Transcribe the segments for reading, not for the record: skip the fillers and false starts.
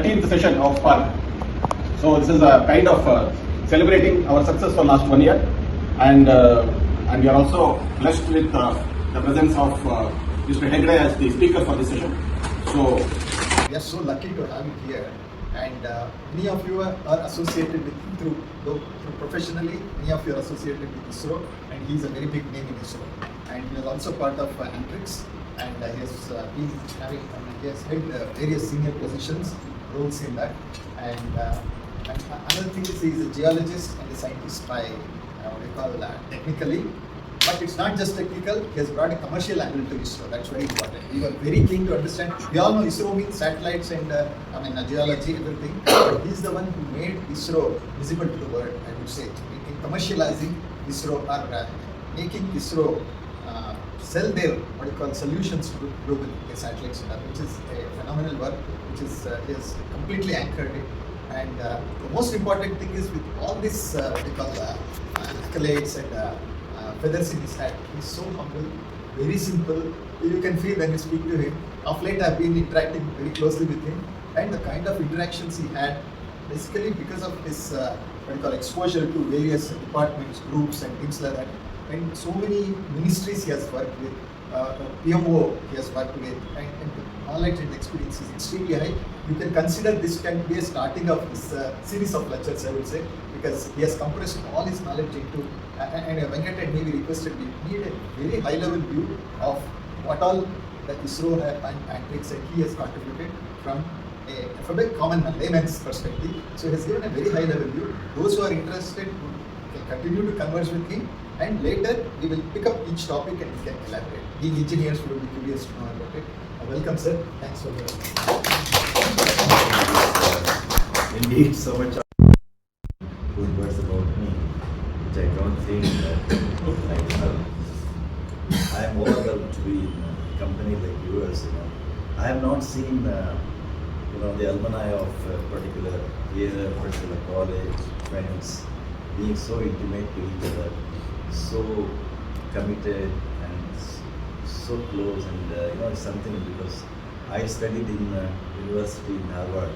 13th session of Spark. So this is a kind of celebrating our success for last 1 year, and we are also blessed with the presence of Mr. Hegde as the speaker for this session. So we are so lucky to have you here, and many of you are associated with him through professionally. Many of you are associated with ISRO, and he is a very big name in ISRO. And he is also part of Antrix, and he has held various senior positions, roles in that. And another thing is he is a geologist and a scientist by what we call technically. But it's not just technical, he has brought a commercial angle to ISRO. That's very important. We were very keen to understand. We all know ISRO means satellites and geology, everything. But he's the one who made ISRO visible to the world, I would say. In commercializing ISRO, or making ISRO sell their what you call solutions to global satellites, which is a phenomenal work, which is he has completely anchored it. And the most important thing is with all this what you call accolades and feathers in his hat, he's so humble, very simple. You can feel when you speak to him. Of late, I've been interacting very closely with him, and the kind of interactions he had, basically because of his what you call exposure to various departments, groups, and things like that. And so many ministries he has worked with, PMO he has worked with, and the knowledge and experience is extremely high. You can consider this can be a starting of this series of lectures, I would say, because he has compressed all his knowledge into, and Venkat and me, we requested we need a very high level view of what all that ISRO and Antrix and he has contributed from a common layman's perspective. So he has given a very high level view. Those who are interested can continue to converse with him, and later we will pick up each topic and we can elaborate. The engineers will be curious to know about it. Welcome, sir. Thanks for your Indeed, so much good words about me, which I don't think I deserve. I am overwhelmed to be in a company like yours. I have not seen the alumni of a particular year, particular college, friends being so intimate to each other, so committed and so close. And it's something, because I studied in university in Harvard.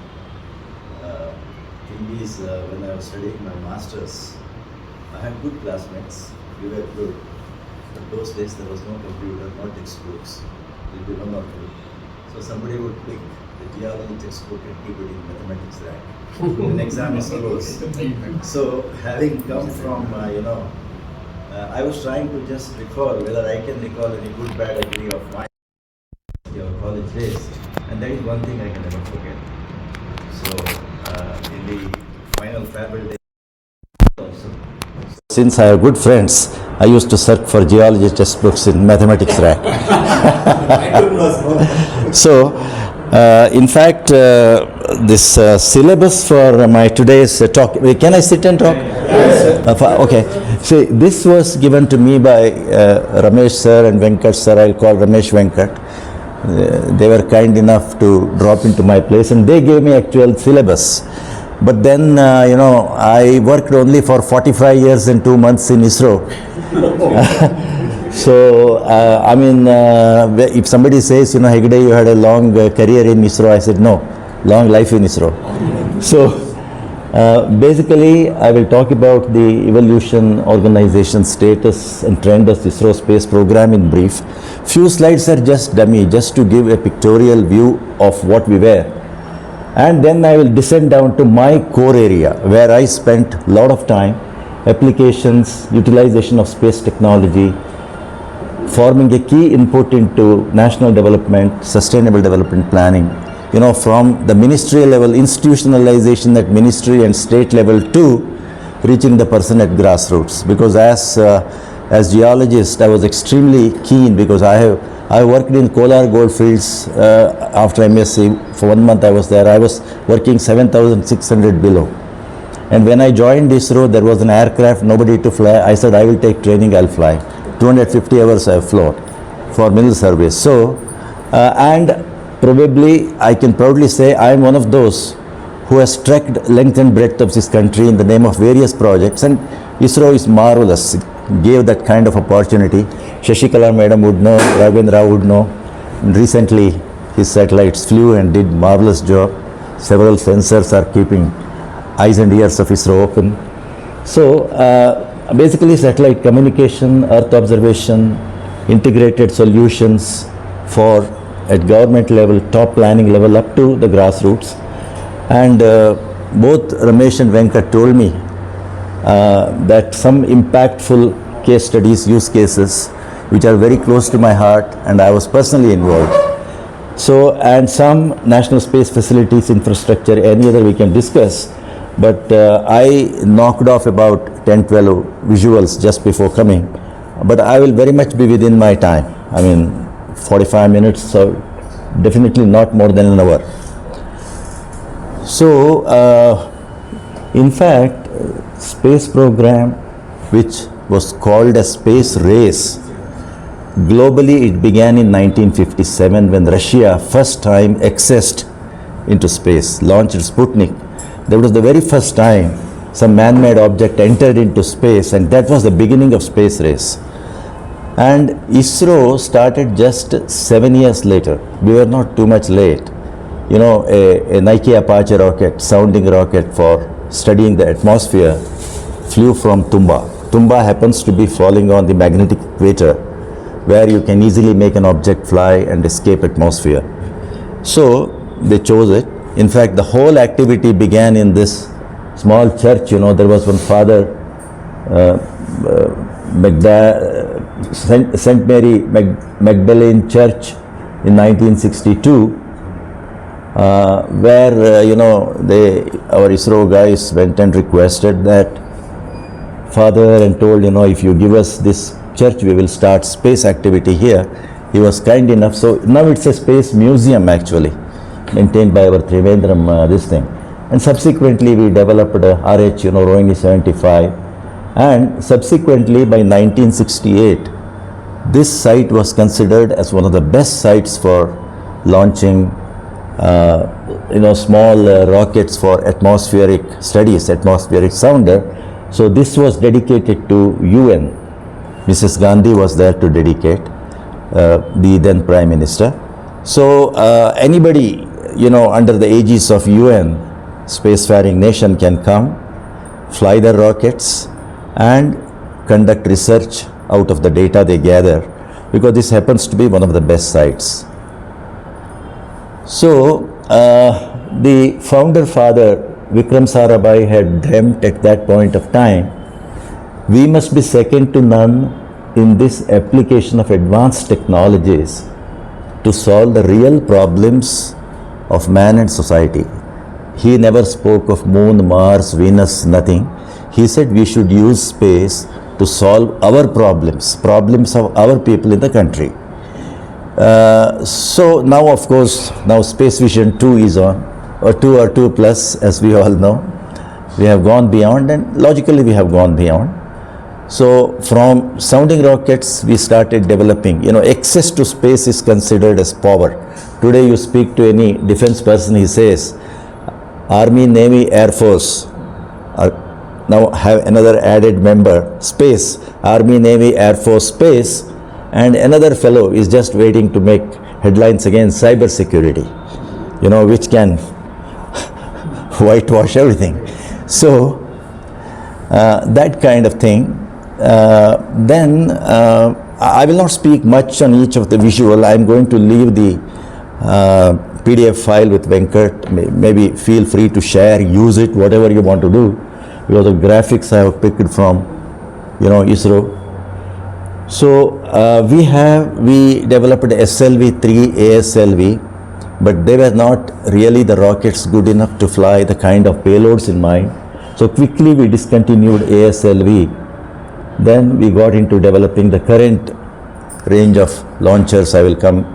When I was studying my masters, I had good classmates. We were good. But those days there was no computer, no textbooks. It would be one or two. So somebody would pick the geology textbook and keep it in mathematics rack. An exam is close. So having come from, I was trying to just recall whether I can recall any good bad agree of my college days, and that is one thing I can never forget. So in the final farewell day also, since I have good friends, I used to search for geology textbooks in mathematics rack. So in fact, this syllabus for my today's talk, can I sit and talk? Yes, okay. See, this was given to me by Ramesh sir and Venkat sir. I'll call Ramesh Venkat. They were kind enough to drop into my place, and they gave me actual syllabus. But then, I worked only for 45 years and 2 months in ISRO. So, if somebody says, Hegde, you had a long career in ISRO, I said, no, long life in ISRO. So, basically, I will talk about the evolution, organization, status, and trend of ISRO space program in brief. Few slides are just dummy, just to give a pictorial view of what we were. And then I will descend down to my core area, where I spent a lot of time, applications, utilization of space technology, forming a key input into national development, sustainable development planning, from the ministerial level, institutionalization at ministry and state level to reaching the person at grassroots. Because as geologist, I was extremely keen, because I worked in Kolar goldfields after MSc. For 1 month I was there. I was working 7,600 below. And when I joined ISRO, there was an aircraft, nobody to fly. I said, I will take training, I'll fly. 250 hours I have flown for middle service. So, and probably I can proudly say I am one of those who has trekked length and breadth of this country in the name of various projects. And ISRO is marvelous. It gave that kind of opportunity. Shashikala madam would know, Raghavendra Rao would know. And recently his satellites flew and did marvelous job. Several sensors are keeping eyes and ears of ISRO open. So basically satellite communication, earth observation, integrated solutions for at government level, top planning level up to the grassroots. And both Ramesh and Venkat told me that some impactful case studies, use cases, which are very close to my heart, and I was personally involved. So, and some national space facilities, infrastructure, any other we can discuss. But I knocked off about 10-12 visuals just before coming. But I will very much be within my time. I mean, 45 minutes, so definitely not more than an hour. So, in fact, space program, which was called a space race, globally it began in 1957 when Russia first time accessed into space, launched Sputnik. That was the very first time some man-made object entered into space, and that was the beginning of space race. And ISRO started just 7 years later. We were not too much late. You know, a Nike Apache rocket, sounding rocket for studying the atmosphere, flew from Tumba. Tumba happens to be falling on the magnetic equator, where you can easily make an object fly and escape atmosphere. So they chose it. In fact, the whole activity began in this small church. You know, there was one father, St. Mary Magdalene Church in 1962, where, you know, our ISRO guys went and requested that father and told, you know, if you give us this church, we will start space activity here. He was kind enough. So now it's a space museum actually, maintained by our Trivandrum, this thing. And subsequently we developed RH, you know, Rohini 75. And subsequently by 1968, this site was considered as one of the best sites for launching, you know, small rockets for atmospheric studies, atmospheric sounder. So this was dedicated to UN. Mrs. Gandhi was there to dedicate, the then Prime Minister. So anybody, you know, under the aegis of UN, spacefaring nation can come, fly their rockets and conduct research out of the data they gather, because this happens to be one of the best sites. So the founder father, Vikram Sarabhai, had dreamt at that point of time, we must be second to none in this application of advanced technologies to solve the real problems of man and society. He never spoke of moon, Mars, Venus, nothing. He said we should use space to solve our problems, problems of our people in the country. So now, of course, now Space Vision 2 is on, or 2 or 2 plus, as we all know. We have gone beyond, and logically we have gone beyond. So from sounding rockets, we started developing, you know, access to space is considered as power. Today you speak to any defense person, he says, Army, Navy, Air Force now have another added member, space, Army, Navy, Air Force, space, and another fellow is just waiting to make headlines against cyber security, you know, which can whitewash everything. So that kind of thing. Then I will not speak much on each of the visual. I am going to leave the PDF file with Venkat. Maybe feel free to share, use it, whatever you want to do, because the graphics I have picked from, you know, ISRO. So we developed SLV-3 ASLV, but they were not really the rockets good enough to fly the kind of payloads in mind. So quickly we discontinued ASLV. Then we got into developing the current range of launchers. I will come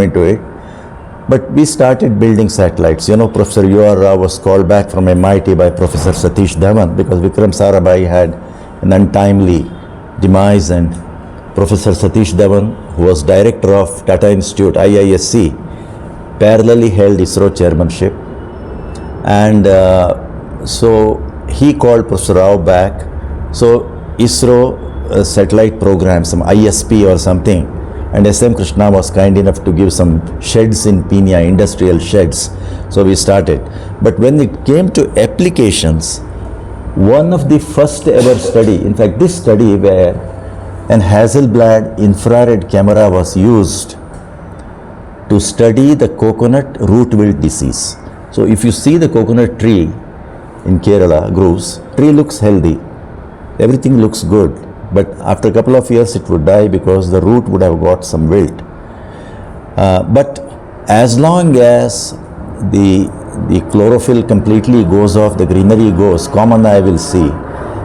into it. But we started building satellites. You know, Professor U.R. Rao was called back from MIT by Professor Satish Dhawan because Vikram Sarabhai had an untimely demise, and Professor Satish Dhawan, who was director of Tata Institute, IISc, parallelly held ISRO chairmanship. And so he called Professor Rao back. So ISRO satellite program, some ISP or something, and SM Krishna was kind enough to give some sheds in Peenya, industrial sheds. So we started. But when it came to applications, one of the first ever study, in fact this study where an Hasselblad infrared camera was used to study the coconut root wilt disease. So if you see the coconut tree in Kerala, grows, tree looks healthy, everything looks good, but after a couple of years it would die because the root would have got some wilt. But as long as the chlorophyll completely goes off, the greenery goes, common eye will see,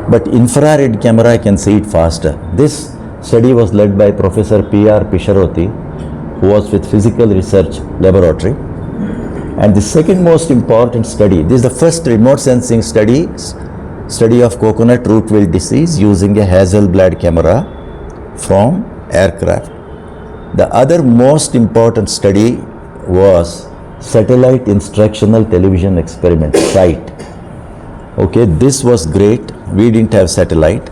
but infrared camera can see it faster. This study was led by Professor P.R. Pisharoti, who was with Physical Research Laboratory. And the second most important study, this is the first remote sensing study of coconut root wilt disease using a Hasselblad camera from aircraft. The other most important study was satellite instructional television experiment, SITE. Okay, this was great. We didn't have satellite.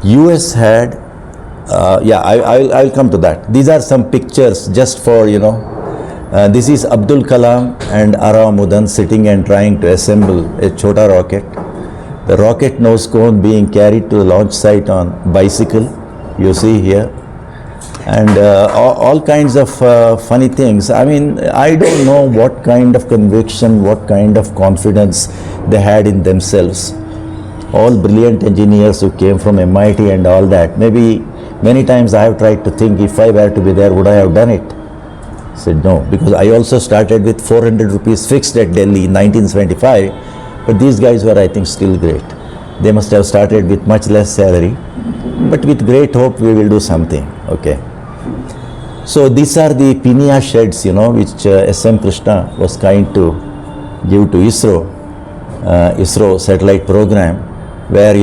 US had, I'll come to that. These are some pictures just for, this is Abdul Kalam and Ara Mudan sitting and trying to assemble a Chota rocket. The rocket nose cone being carried to the launch site on bicycle, you see here. And all kinds of funny things. I mean, I don't know what kind of conviction, what kind of confidence they had in themselves. All brilliant engineers who came from MIT and all that. Maybe many times I have tried to think, if I were to be there, would I have done it? I said no, because I also started with 400 rupees fixed at Delhi in 1975, but these guys were, I think, still great. They must have started with much less salary, but with great hope we will do something. Okay. So these are the Peenya sheds, which SM Krishna was kind to give to ISRO satellite program, where,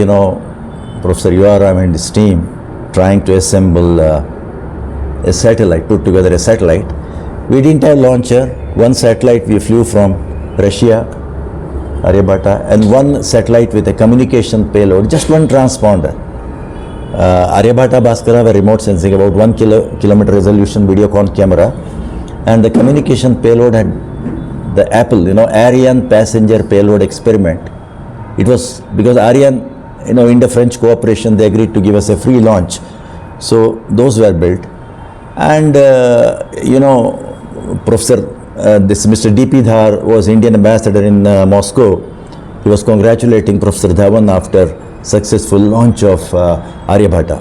Professor URM and his team trying to assemble a satellite, put together a satellite. We didn't have launcher. One satellite we flew from Russia, Aryabhata, and one satellite with a communication payload, just one transponder. Aryabhata Bhaskara were remote sensing, about 1 kilometer resolution Videocon camera, and the communication payload had the Apple, Ariane passenger payload experiment. It was because Ariane, in the French cooperation, they agreed to give us a free launch. So those were built. And, Professor, this Mr. D.P. Dhar was Indian ambassador in Moscow. He was congratulating Professor Dhawan after successful launch of Aryabhata.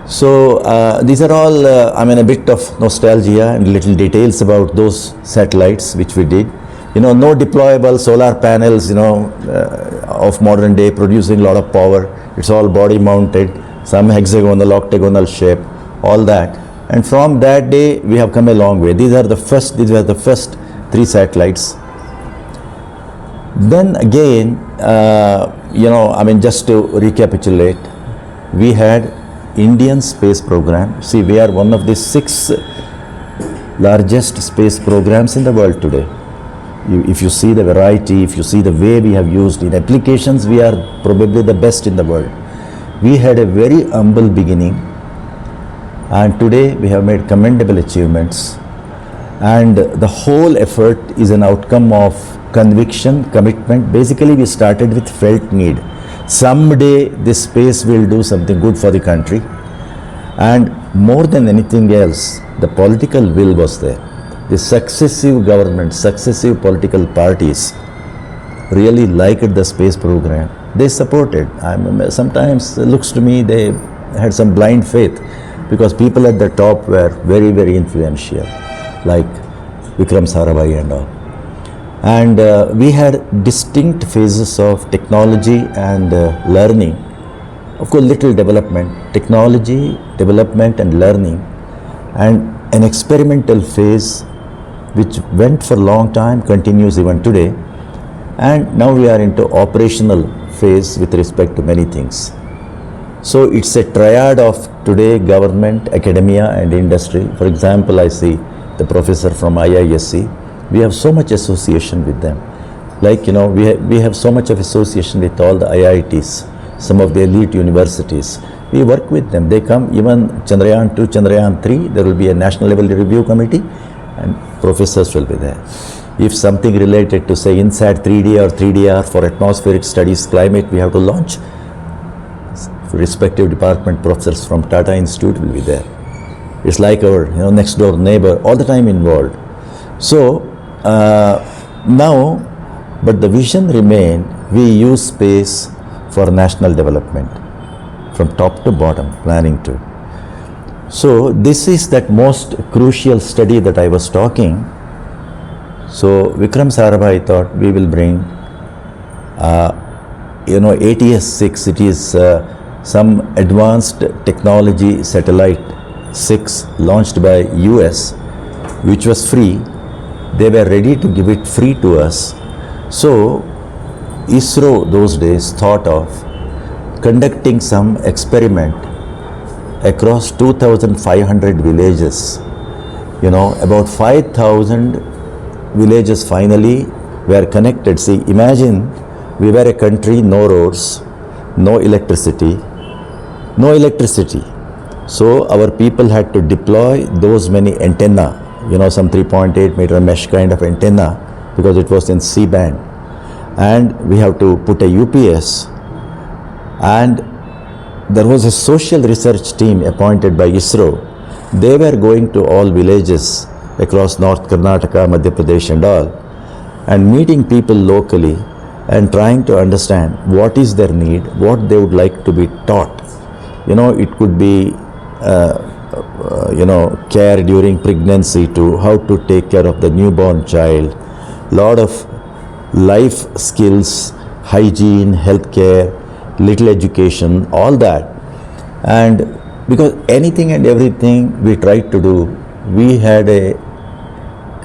So these are all, a bit of nostalgia and little details about those satellites which we did. No deployable solar panels, of modern day producing a lot of power. It's all body mounted, some hexagonal, octagonal shape, all that. And from that day, we have come a long way. These were the first 3 satellites. Then again, just to recapitulate, we had Indian space program. See, we are one of the 6 largest space programs in the world today. If you see the variety, if you see the way we have used in applications, we are probably the best in the world. We had a very humble beginning, and today we have made commendable achievements. And the whole effort is an outcome of conviction, commitment. Basically, we started with felt need. Someday this space will do something good for the country. And more than anything else, the political will was there. The successive governments, successive political parties really liked the space program. They supported. Sometimes it looks to me they had some blind faith, because people at the top were very, very influential, like Vikram Sarabhai and all. And we had distinct phases of technology and learning. Of course, little development, technology, development and learning, and an experimental phase which went for a long time, continues even today. And now we are into operational phase with respect to many things. So it's a triad of today government, academia and industry. For example, I see the professor from IISc. We have so much association with them. Like, we have so much of association with all the IITs, some of the elite universities. We work with them. They come, even Chandrayaan 2, Chandrayaan 3, there will be a national level review committee and professors will be there. If something related to say INSAT 3D or 3DR for atmospheric studies, climate, we have to launch, respective department professors from Tata Institute will be there. It's like our next door neighbor, all the time involved. So now, but the vision remained, we use space for national development from top to bottom, planning to. So this is that most crucial study that I was talking. So Vikram Sarabhai thought we will bring ATS-6, it is some advanced technology satellite 6 launched by US, which was free. They were ready to give it free to us. So ISRO those days thought of conducting some experiment across 2,500 villages. About 5,000 villages finally were connected. See, imagine we were a country, no roads, no electricity. So our people had to deploy those many antenna, some 3.8 meter mesh kind of antenna, because it was in C-band. And we have to put a UPS. And there was a social research team appointed by ISRO. They were going to all villages across North Karnataka, Madhya Pradesh and all, and meeting people locally and trying to understand what is their need, what they would like to be taught. It could be care during pregnancy to how to take care of the newborn child, lot of life skills, hygiene, healthcare, little education, all that. And because anything and everything we tried to do, we had a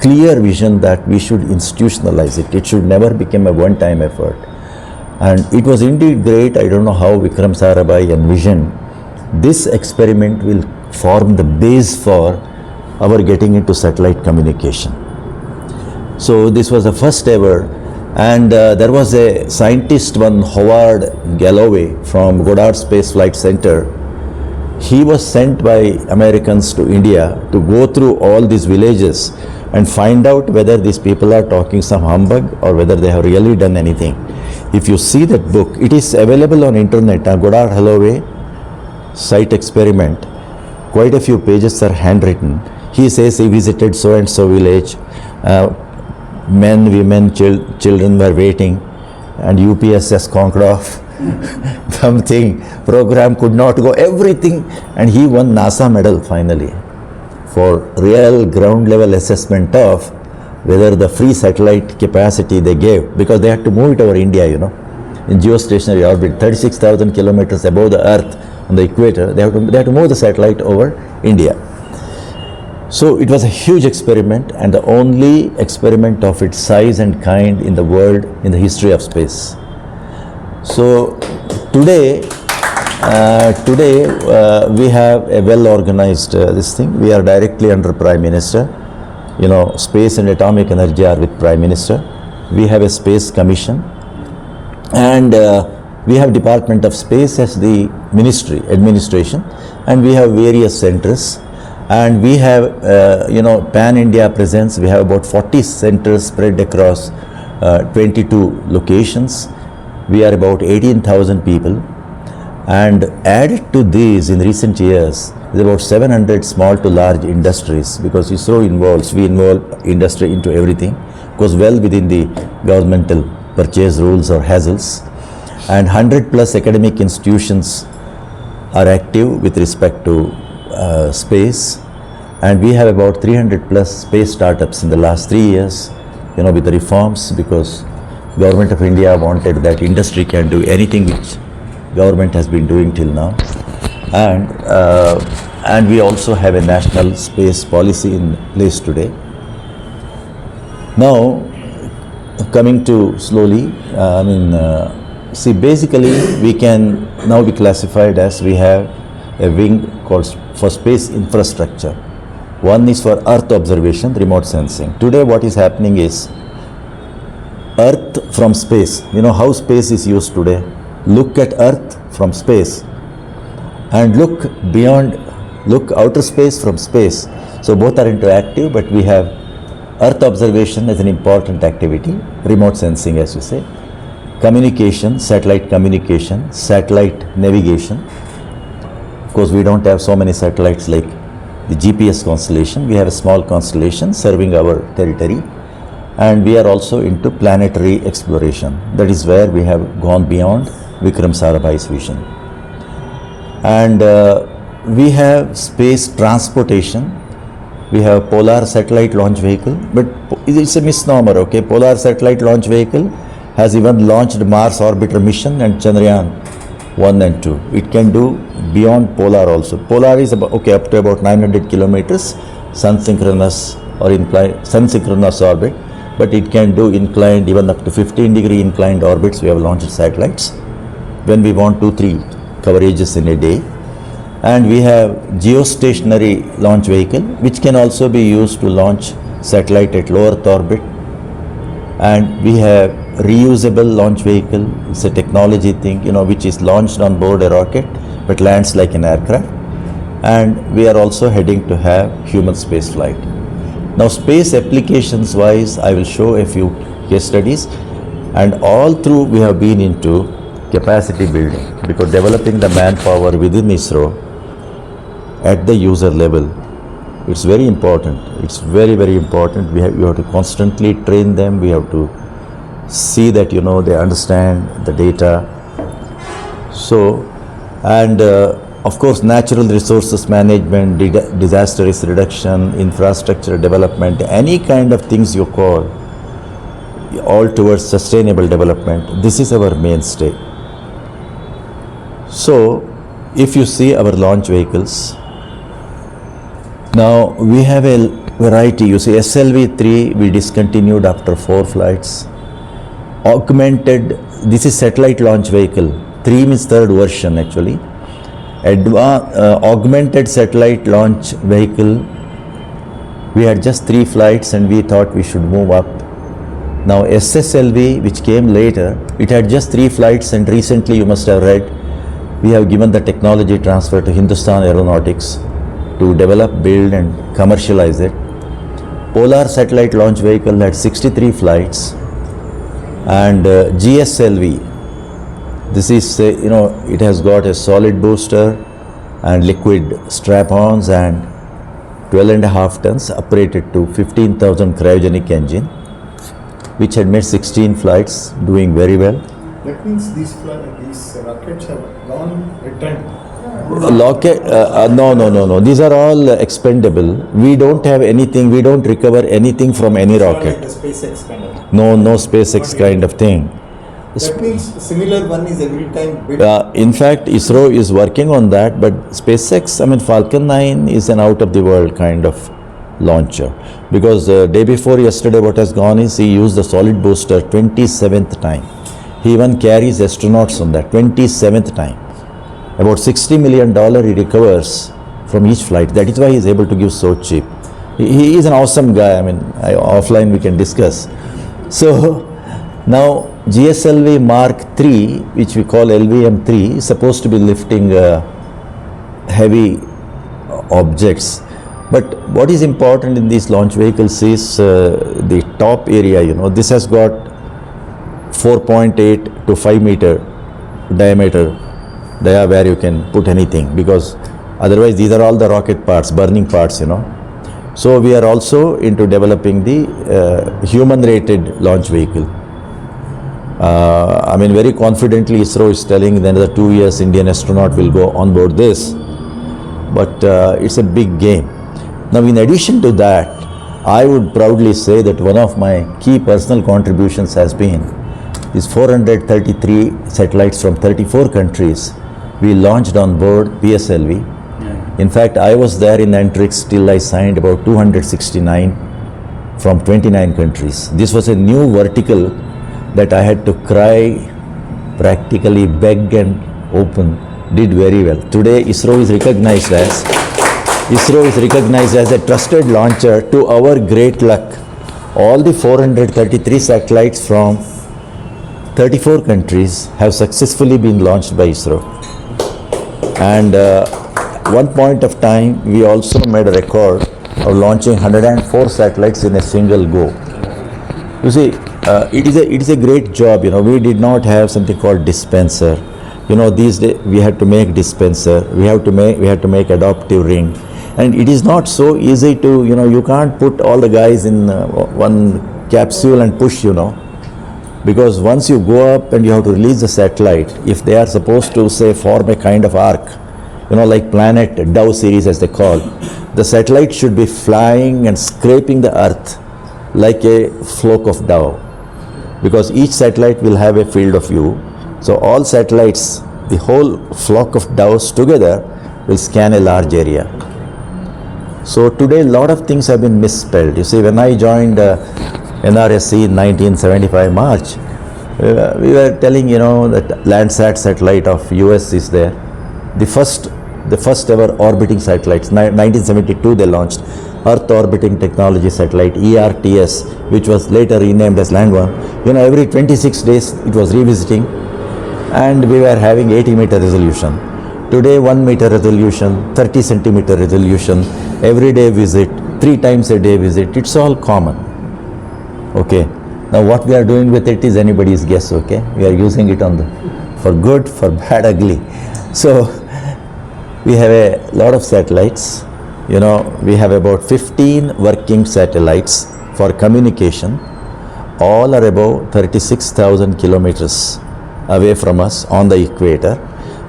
clear vision that we should institutionalize it. It should never become a one-time effort. And it was indeed great. I don't know how Vikram Sarabhai envisioned this experiment will form the base for our getting into satellite communication. So this was the first ever, and there was a scientist, one Howard Galloway from Goddard Space Flight Center. He was sent by Americans to India to go through all these villages and find out whether these people are talking some humbug or whether they have really done anything. If you see that book, it is available on internet, Goddard Galloway site experiment. Quite a few pages are handwritten. He says he visited so and so village, men, women, children were waiting, and UPS has conked off. Something, program could not go, everything, and he won NASA medal finally for real ground level assessment of whether the free satellite capacity they gave, because they had to move it over India, in geostationary orbit, 36,000 kilometers above the Earth on the equator. They have to move the satellite over India. So it was a huge experiment, and the only experiment of its size and kind in the world in the history of space. So today we have a well-organized this thing. We are directly under Prime Minister. Space and atomic energy are with Prime Minister. We have a space commission, and we have Department of Space as the ministry, administration, and we have various centers, and we have pan-India presence. We have about 40 centers spread across 22 locations. We are about 18,000 people, and added to these in recent years is about 700 small to large industries, because ISRO we involve industry into everything, goes well within the governmental purchase rules or hassles. And 100 plus academic institutions are active with respect to space, and we have about 300 plus space startups in the last 3 years, with the reforms, because Government of India wanted that industry can do anything which government has been doing till now. And we also have a national space policy in place today. Now, coming to slowly, see, basically we can now be classified as we have a wing called for space infrastructure. One is for Earth observation, remote sensing. Today what is happening is Earth from space. How space is used today. Look at Earth from space. and look beyond, look outer space from space. So both are interactive, but we have Earth observation as an important activity, remote sensing as you say, communication, satellite navigation. Of course, we don't have so many satellites like the GPS constellation. We have a small constellation serving our territory, and we are also into planetary exploration. That is where we have gone beyond Vikram Sarabhai's vision. And we have space transportation. We have Polar Satellite Launch Vehicle, but it's a misnomer, okay? Polar Satellite Launch Vehicle has even launched Mars Orbiter mission and Chandrayaan 1 and 2. It can do beyond Polar also. Polar is about, okay, up to about 900 kilometers, sun synchronous or inclined, sun synchronous orbit, but it can do inclined, even up to 15-degree inclined orbits. We have launched satellites when we want 2-3 coverages in a day. And we have geostationary launch vehicle, which can also be used to launch satellite at low Earth orbit. And we have reusable launch vehicle. It's a technology thing, which is launched on board a rocket, but lands like an aircraft. And we are also heading to have human space flight. Now, space applications wise, I will show a few case studies. And all through we have been into capacity building, because developing the manpower within ISRO at the user level, it's very important. It's very, very important. You have to constantly train them. We have to see that, they understand the data. So, and of course, natural resources management, disaster risk reduction, infrastructure development, any kind of things you call, all towards sustainable development. This is our mainstay. So, if you see our launch vehicles, now we have a variety. You see SLV-3 we discontinued after 4 flights. Augmented, this is satellite launch vehicle. 3 means third version actually. Augmented satellite launch vehicle, we had just 3 flights and we thought we should move up. Now SSLV, which came later, it had just 3 flights, and recently you must have read, we have given the technology transfer to Hindustan Aeronautics to develop, build and commercialize it. Polar Satellite Launch Vehicle had 63 flights, and GSLV, this is, it has got a solid booster and liquid strap-ons and 12.5 tons operated to 15,000 cryogenic engine, which had made 16 flights, doing very well. That means these rockets have gone returned. No. These are all expendable. We don't have anything. We don't recover anything from any rocket. Like the SpaceX kind of. No SpaceX kind of thing. That means similar one is every time built. In fact, ISRO is working on that, but SpaceX, Falcon 9 is an out-of-the-world kind of launcher. Because day before yesterday, what has gone is he used the solid booster 27th time. He even carries astronauts on that 27th time. About $60 million he recovers from each flight. That is why he is able to give so cheap. He is an awesome guy. Offline we can discuss. So now GSLV Mark III, which we call LVM3, is supposed to be lifting heavy objects. But what is important in these launch vehicles is the top area. This has got 4.8 to 5 meter diameter where you can put anything, because otherwise these are all the rocket parts, burning parts. So we are also into developing the human rated launch vehicle. Very confidently ISRO is telling in another 2 years Indian astronaut will go on board this, but it's a big game. Now, in addition to that, I would proudly say that one of my key personal contributions has been is 433 satellites from 34 countries we launched on board PSLV. In fact, I was there in Antrix till I signed about 269 from 29 countries. This was a new vertical that I had to cry, practically beg and open, did very well. Today, ISRO is recognized as a trusted launcher. To our great luck, all the 433 satellites from 34 countries have successfully been launched by ISRO. And one point of time, we also made a record of launching 104 satellites in a single go. You see, it is a great job. We did not have something called dispenser. These days we had to make dispenser. We had to make adaptive ring, and it is not so easy to. You can't put all the guys in one capsule and push. Because once you go up and you have to release the satellite, if they are supposed to say form a kind of arc, like planet Dow series as they call, the satellite should be flying and scraping the earth like a flock of dough, because each satellite will have a field of view. So all satellites, the whole flock of doves together will scan a large area. So today a lot of things have been misspelled. You see, when I joined NRSC in 1975 March, we were telling that Landsat satellite of US is there. The first ever orbiting satellites, 1972 they launched Earth Orbiting Technology Satellite, ERTS, which was later renamed as Land 1. Every 26 days it was revisiting, and we were having 80-meter resolution. Today 1-meter resolution, 30 centimeter resolution, everyday visit, 3 times a day visit, it's all common. Okay, now what we are doing with it is anybody's guess. Okay, we are using it for good, for bad, ugly. So we have a lot of satellites. We have about 15 working satellites for communication. All are above 36,000 kilometers away from us on the equator,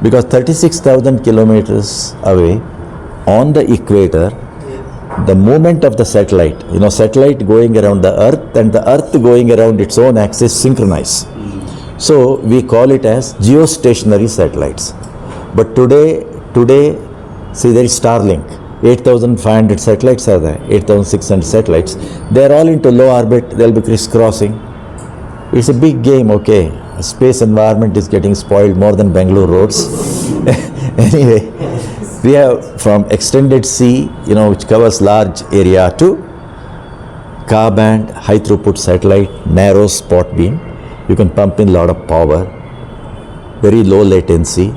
because 36,000 kilometers away on the equator, the movement of the satellite, satellite going around the earth and the earth going around its own axis synchronize. So we call it as geostationary satellites. But today, see, there is Starlink. 8,500 satellites are there, 8,600 satellites. They are all into low orbit, they'll be crisscrossing. It's a big game, okay. Space environment is getting spoiled more than Bangalore roads. Anyway, we have from extended C, which covers large area, to Ka-band, high throughput satellite, narrow spot beam. You can pump in a lot of power, very low latency,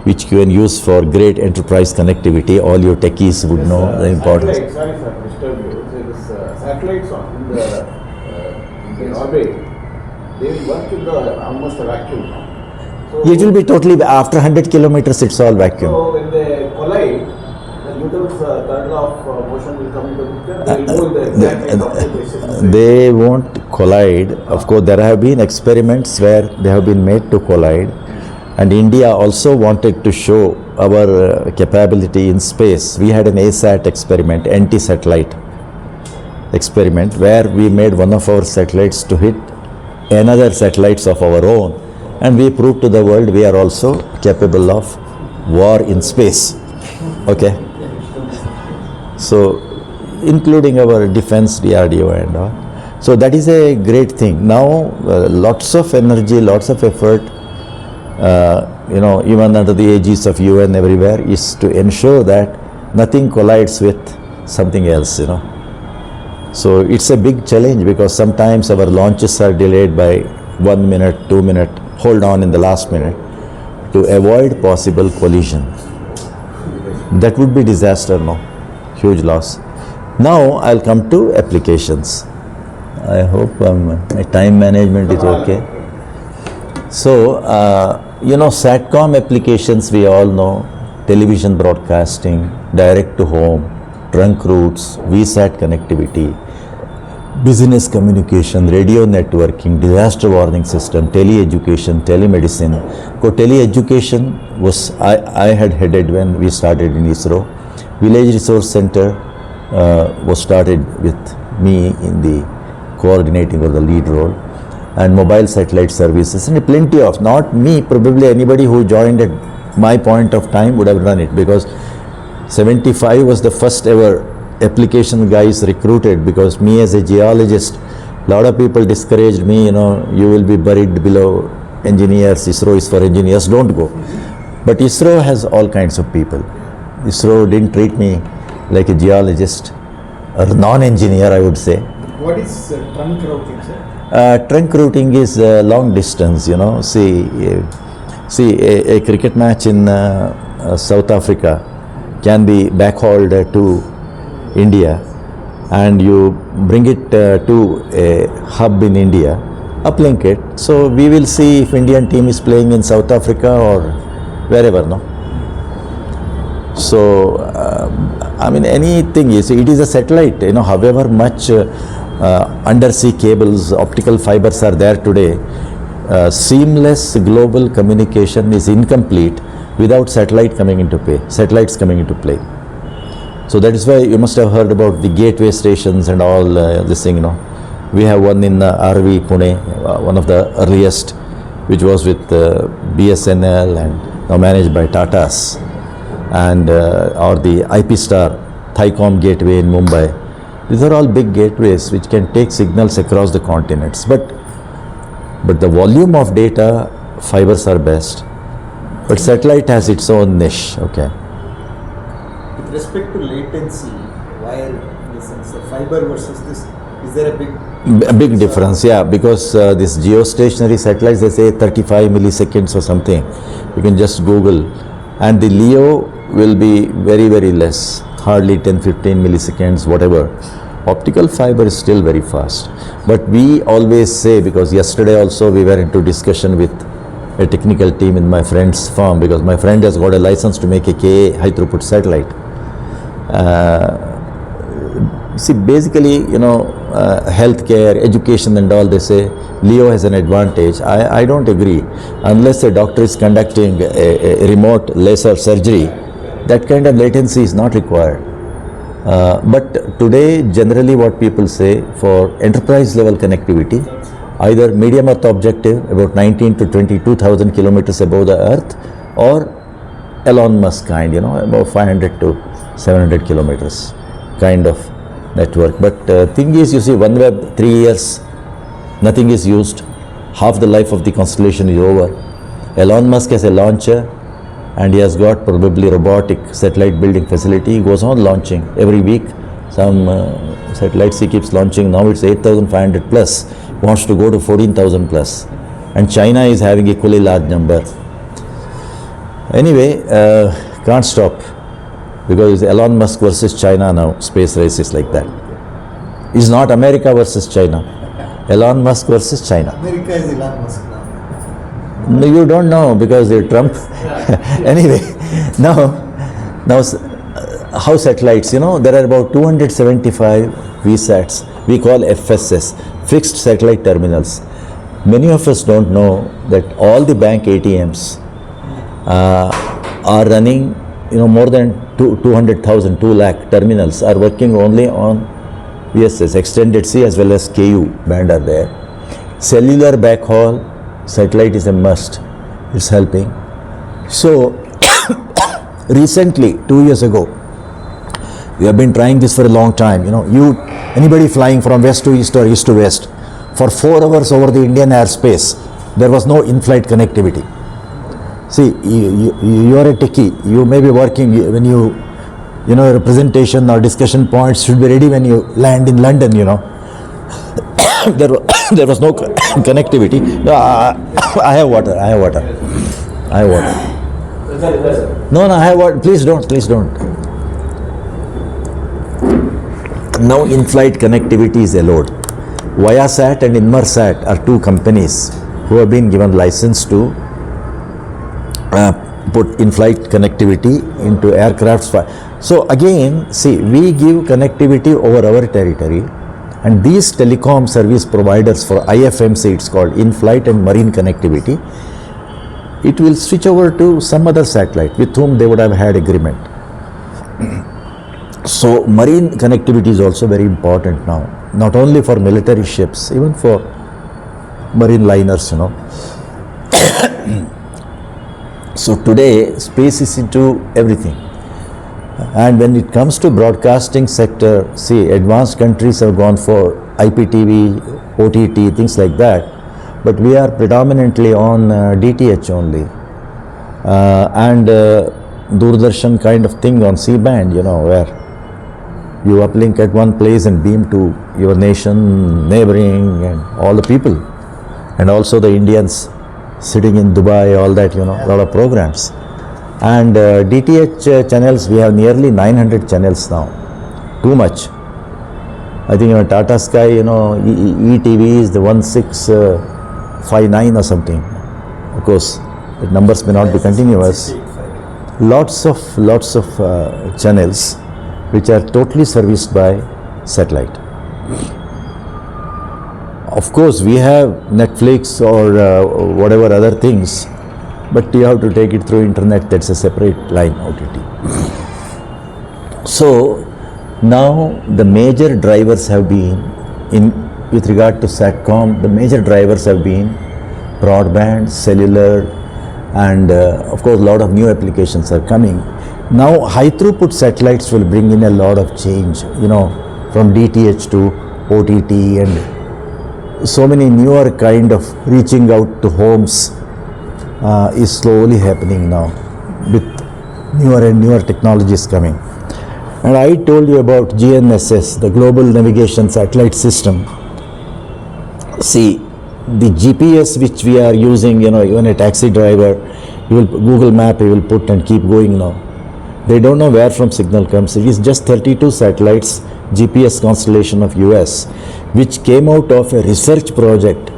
which you can use for great enterprise connectivity. All your techies would know the importance. Sorry sir, disturb you. So this satellites in orbit, they work in almost a vacuum. So It will be totally, after 100 kilometers, it's all vacuum. So when they collide, the Newton's third law of motion will come into the picture. They will go in the exact rate of rotation. They won't collide. Of course, there have been experiments where they have been made to collide. And India also wanted to show our capability in space. We had an ASAT experiment, anti-satellite experiment, where we made one of our satellites to hit another satellites of our own. And we proved to the world we are also capable of war in space. Okay. So, including our defense, DRDO and all. So that is a great thing. Now, lots of energy, lots of effort, even under the aegis of UN everywhere, is to ensure that nothing collides with something else, So it's a big challenge, because sometimes our launches are delayed by 1 minute, 2 minutes, hold on in the last minute, to avoid possible collision. That would be disaster, no? Huge loss. Now I'll come to applications. I hope my time management is okay. So, SATCOM applications we all know, television broadcasting, direct to home, trunk routes, VSAT connectivity, business communication, radio networking, disaster warning system, tele-education, telemedicine. Tele-education was, I had headed when we started in ISRO. Village Resource Center was started with me in the coordinating or the lead role. And mobile satellite services, and plenty of, not me, probably anybody who joined at my point of time would have run it, because 75 was the first ever application guys recruited, because me as a geologist, a lot of people discouraged me, you will be buried below engineers, ISRO is for engineers, don't go. But ISRO has all kinds of people. ISRO didn't treat me like a geologist, or non-engineer, I would say. What is trunk routing, sir? Trunk routing is long distance, See, a cricket match in South Africa can be backhauled to India, and you bring it to a hub in India, uplink it. So we will see if Indian team is playing in South Africa or wherever, no? So, I mean, anything is, it is a satellite, you know, however much undersea cables, optical fibers are there today, seamless global communication is incomplete without satellites coming into play. So that is why you must have heard about the gateway stations and all this thing, you know. We have one in RV Pune, one of the earliest, which was with BSNL and now managed by Tatas, and or the IP Star Thaicom gateway in Mumbai. These are all big gateways which can take signals across the continents. But the volume of data, fibers are best. But satellite has its own niche. Okay. With respect to latency, wire in the sense of fiber versus this, is there a big difference? Yeah, because this geostationary satellites, they say 35 milliseconds or something. You can just Google, and the LEO will be very, very less, hardly 10-15 milliseconds, whatever. Optical fiber is still very fast. But we always say, because yesterday also we were into discussion with a technical team in my friend's firm, because my friend has got a license to make a Ka high throughput satellite. See, basically, you know, healthcare, education and all, they say LEO has an advantage. I don't agree. Unless a doctor is conducting a remote laser surgery, that kind of latency is not required. But today, generally what people say, for enterprise level connectivity, either medium earth objective, about 19 to 22,000 kilometers above the earth, or Elon Musk kind, you know, about 500 to 700 kilometers kind of network. But thing is, you see, OneWeb, 3 years, nothing is used. Half the life of the constellation is over. Elon Musk has a launcher, and he has got probably robotic satellite building facility. He goes on launching every week. Some satellites he keeps launching. Now it's 8,500 plus. Wants to go to 14,000 plus. And China is having equally large number. Anyway, can't stop, because it's Elon Musk versus China now. Space race is like that. It's not America versus China. Elon Musk versus China. America is Elon Musk now. No, you don't know, because Trump. Anyway, now how satellites, you know, there are about 275 VSATs, we call FSS, fixed satellite terminals. Many of us don't know that all the bank ATMs are running, you know, more than 200,000, 2 lakh terminals are working only on VSS, extended C as well as KU band are there. Cellular backhaul, satellite is a must. It's helping. So recently, 2 years ago, we have been trying this for a long time. You know, anybody flying from west to east or east to west, for 4 hours over the Indian airspace, there was no in-flight connectivity. See, you are a techie. You may be working when you know, your presentation or discussion points should be ready when you land in London, you know. There was no connectivity. No, I have water. No, I have water. Please don't. Now in-flight connectivity is allowed. Viasat and Inmarsat are 2 companies who have been given license to put in-flight connectivity into aircrafts. So again, see, we give connectivity over our territory, and these telecom service providers for IFMC, it's called in-flight and marine connectivity, it will switch over to some other satellite with whom they would have had agreement. So marine connectivity is also very important now, not only for military ships, even for marine liners, you know. So today, space is into everything. And when it comes to broadcasting sector, see, advanced countries have gone for IPTV, OTT, things like that. But we are predominantly on DTH only. And Doordarshan kind of thing on C-band, you know, where you uplink at one place and beam to your nation, neighboring, and all the people. And also the Indians sitting in Dubai, all that, you know, a lot of programs. And DTH channels, we have nearly 900 channels now. Too much. I think Tata Sky, ETV is the 1659 or something. Of course, the numbers may not be continuous. Lots of channels which are totally serviced by satellite. Of course, we have Netflix or whatever other things, but you have to take it through internet. That's a separate line, OTT. So now the major drivers have been with regard to SATCOM, the major drivers have been broadband, cellular, and of course a lot of new applications are coming. Now high throughput satellites will bring in a lot of change, from DTH to OTT, and so many newer kind of reaching out to homes is slowly happening now with newer and newer technologies coming. And I told you about GNSS, the Global Navigation Satellite System. See, the GPS which we are using, even a taxi driver, Google Map, he will put and keep going now. They don't know where from signal comes. It is just 32 satellites, GPS constellation of US, which came out of a research project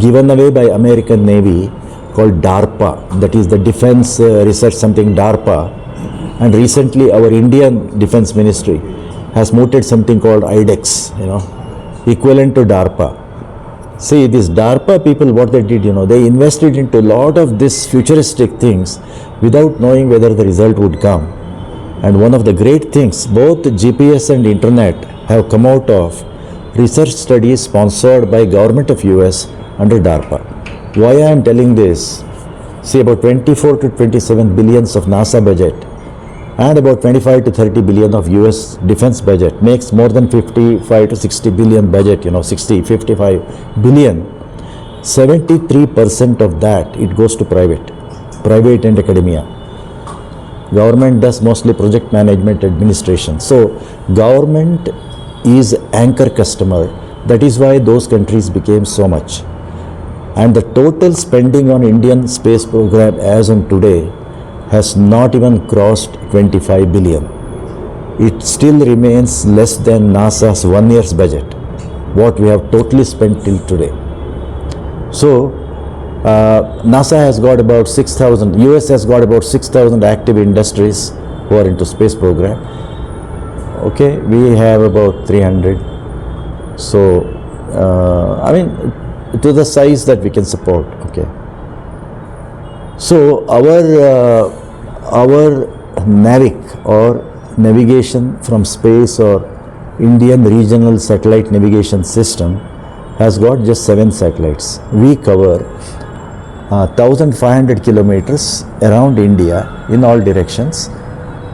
given away by American Navy called DARPA, that is the Defense Research something DARPA. And recently our Indian Defense Ministry has mooted something called IDEX, equivalent to DARPA. See, these DARPA people, what they did, they invested into a lot of these futuristic things without knowing whether the result would come. And one of the great things, both GPS and internet have come out of research studies sponsored by government of US under DARPA. Why I am telling this? See, about 24 to 27 billions of NASA budget and about 25 to 30 billion of US defense budget makes more than 55 to 60 billion budget, 60, 55 billion. 73% of that, it goes to private and academia. Government does mostly project management administration. So government is anchor customer. That is why those countries became so much. And the total spending on Indian space program as on today has not even crossed 25 billion. It still remains less than NASA's 1 year's budget, what we have totally spent till today. So NASA has got about 6,000, US has got about 6,000 active industries who are into space program. Okay, we have about 300. So, to the size that we can support. Okay. So our NAVIC or navigation from space or Indian regional satellite navigation system has got just 7 satellites. We cover 1,500 kilometers around India in all directions.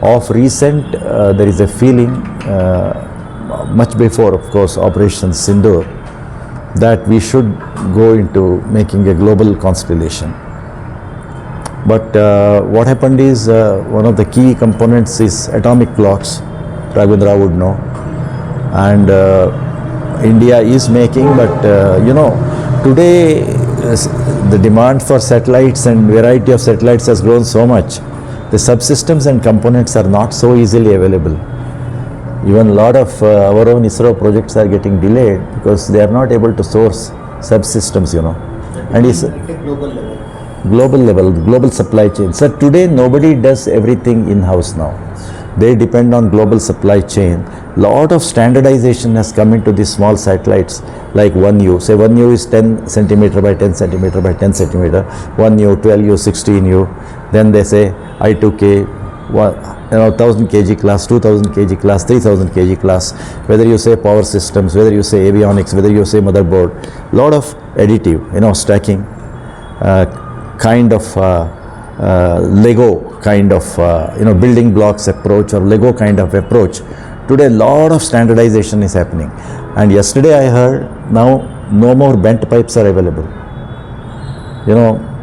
Of recent, there is a feeling, much before, of course, Operation Sindoor, that we should go into making a global constellation. But what happened is, one of the key components is atomic clocks, Raghavendra would know, and India is making, but today the demand for satellites and variety of satellites has grown so much. The subsystems and components are not so easily available. Even a lot of our own ISRO projects are getting delayed because they are not able to source subsystems, And it's global level, global supply chain. So today nobody does everything in-house now. They depend on global supply chain. Lot of standardization has come into these small satellites like 1U. Say 1U is 10 centimeter by 10 centimeter by 10 centimeter. 1U, 12U, 16U. Then they say I2K, 1000 kg class, 2000 kg class, 3000 kg class. Whether you say power systems, whether you say avionics, whether you say motherboard. Lot of additive, stacking, kind of Lego kind of, building blocks approach or Lego kind of approach. Today, a lot of standardization is happening. And yesterday I heard now no more bent pipes are available.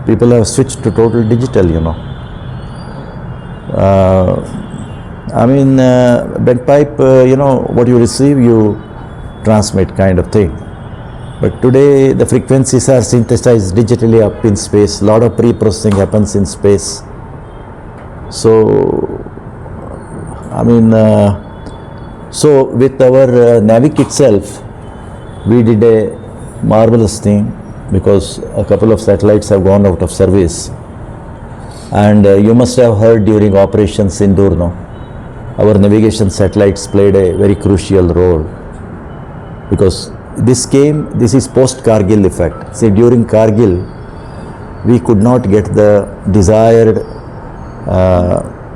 People have switched to total digital, bent pipe, what you receive, you transmit kind of thing. But today the frequencies are synthesized digitally up in space. A lot of pre-processing happens in space. So, I mean, so with our Navic itself, we did a marvelous thing because a couple of satellites have gone out of service. And you must have heard during Operation Sindoor, no? Our navigation satellites played a very crucial role because this is post-Kargil effect. See, during Kargil, we could not get the desired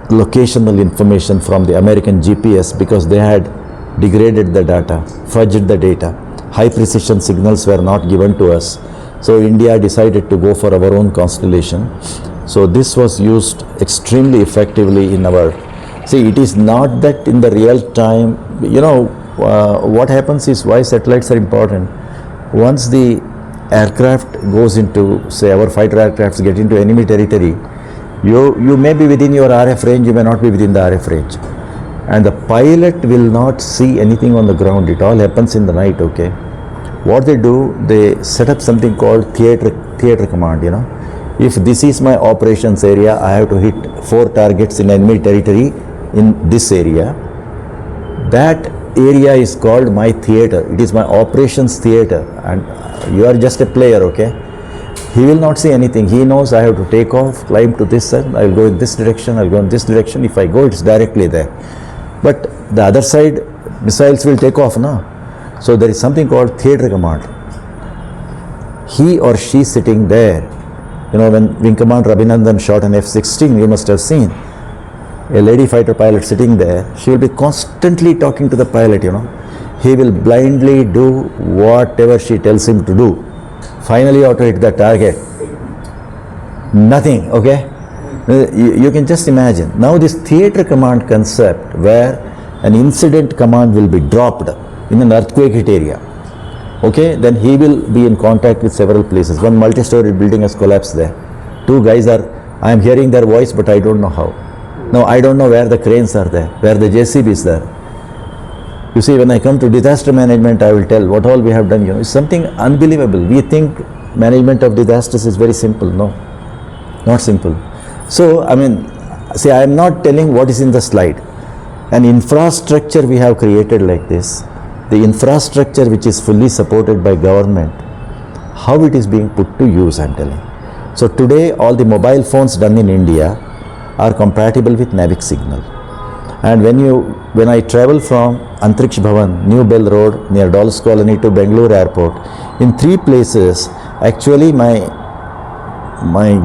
locational information from the American GPS because they had degraded the data, fudged the data. High precision signals were not given to us. So India decided to go for our own constellation. So this was used extremely effectively in our, see, it is not that in the real time, you know, what happens is why satellites are important. Once the aircraft goes into, say our fighter aircrafts get into enemy territory, you may be within your RF range, you may not be within the RF range. And the pilot will not see anything on the ground. It all happens in the night, okay? What they do, they set up something called theater command, you know. If this is my operations area, I have to hit 4 targets in enemy territory in this area. That area is called my theater. It is my operations theater, and you are just a player, okay? He will not see anything. He knows I have to take off, climb to this side, I will go in this direction, I will go in this direction. If I go, it's directly there. But the other side, missiles will take off now. So there is something called theater command. He or she sitting there, you know, when Wing Commander Abhinandan shot an F-16, you must have seen a lady fighter pilot sitting there. She will be constantly talking to the pilot, you know. He will blindly do whatever she tells him to do. Finally, you have to hit the target. Nothing, okay? You can just imagine. Now this theater command concept where an incident command will be dropped in an earthquake hit area. Okay, then he will be in contact with several places. One multi-story building has collapsed there. 2 guys are, I am hearing their voice, but I don't know how. No, I don't know where the cranes are there, where the JCB is there. You see, when I come to disaster management, I will tell what all we have done. You know, it's something unbelievable. We think management of disasters is very simple. No, not simple. So, I mean, see, I am not telling what is in the slide. An infrastructure we have created like this, the infrastructure which is fully supported by government, how it is being put to use, I am telling. So today all the mobile phones done in India are compatible with Navic signal. And when I travel from Antrix Bhavan, New Bell Road near Dolls Colony to Bangalore Airport, in 3 places actually my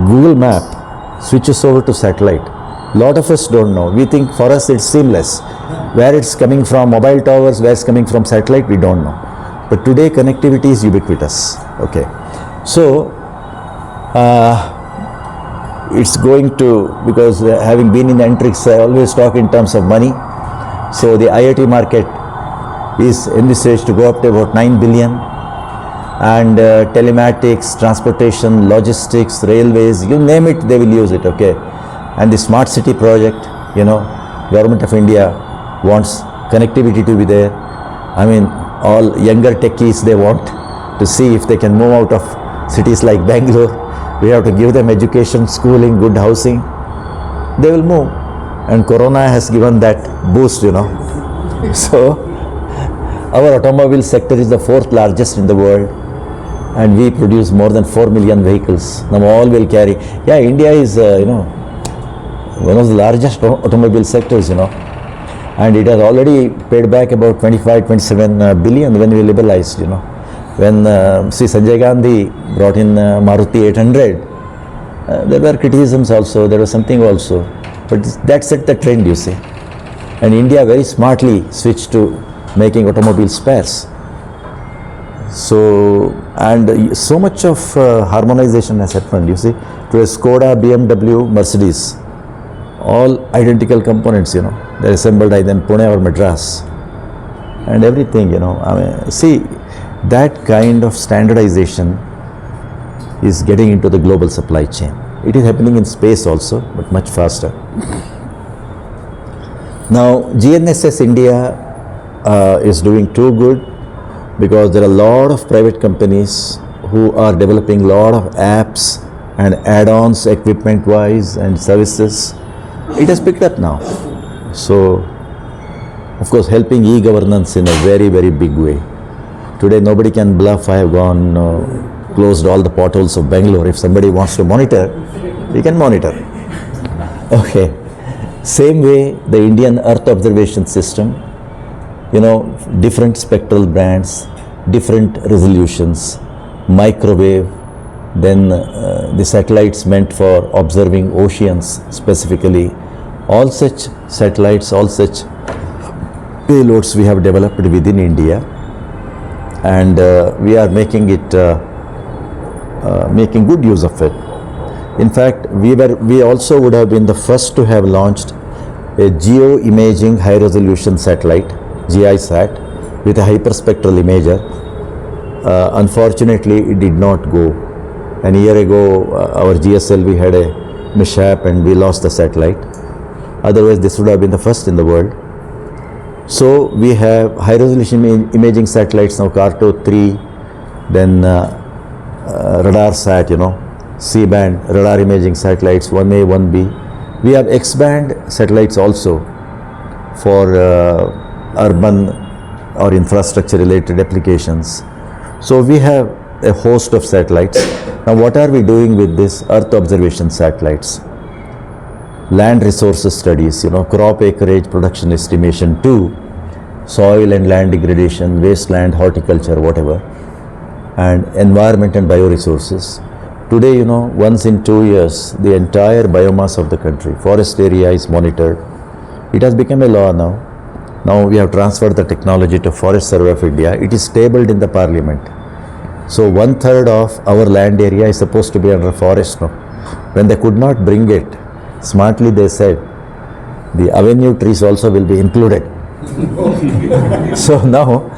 Google map switches over to satellite. Lot of us don't know. We think for us it's seamless. Where it's coming from mobile towers, where it's coming from satellite, we don't know. But today connectivity is ubiquitous. Okay. So it's going to, because having been in Antrix, I always talk in terms of money. So the IoT market is envisaged to go up to about 9 billion. And telematics, transportation, logistics, railways, you name it, they will use it, okay. And the smart city project, you know, Government of India wants connectivity to be there. I mean, all younger techies, they want to see if they can move out of cities like Bangalore. We have to give them education, schooling, good housing. They will move. And Corona has given that boost, you know. So, our automobile sector is the 4th largest in the world. And we produce more than 4 million vehicles. Now all will carry. Yeah, India is, you know, one of the largest automobile sectors, you know. And it has already paid back about 25-27 billion when we liberalized, you know. When see Sanjay Gandhi brought in Maruti 800, there were criticisms also, there was something also. But that set the trend, you see. And India very smartly switched to making automobile spares. So, and so much of harmonization has happened, you see. To a Skoda, BMW, Mercedes, all identical components, you know. They're assembled either in Pune or Madras. And everything, you know. I mean, see, that kind of standardization is getting into the global supply chain. It is happening in space also, but much faster. Now, GNSS India is doing too good because there are a lot of private companies who are developing a lot of apps and add-ons equipment-wise and services. It has picked up now. So, of course, helping e-governance in a very, very big way. Today, nobody can bluff. I have gone, closed all the potholes of Bangalore. If somebody wants to monitor, he can monitor. Okay. Same way, the Indian Earth Observation System, different spectral bands, different resolutions, microwave, then the satellites meant for observing oceans specifically. All such satellites, all such payloads we have developed within India, and we are making good use of it. In fact, we also would have been the first to have launched a geo-imaging high-resolution satellite, GISAT, with a hyperspectral imager. Unfortunately, it did not go. A year ago, our GSLV had a mishap and we lost the satellite. Otherwise, this would have been the first in the world. So we have high-resolution imaging satellites now, CARTO 3, then radar sat, C-band radar imaging satellites, 1A, 1B. We have X-band satellites also for urban or infrastructure related applications. So we have a host of satellites. Now what are we doing with this Earth observation satellites? Land resources studies, crop acreage production estimation too, soil and land degradation, wasteland, horticulture, whatever, and environment and bioresources. Today, once in 2 years, the entire biomass of the country, forest area is monitored. It has become a law now. Now we have transferred the technology to Forest Survey of India. It is tabled in the parliament. So 1/3 of our land area is supposed to be under forest now. When they could not bring it, smartly they said, the avenue trees also will be included. So now,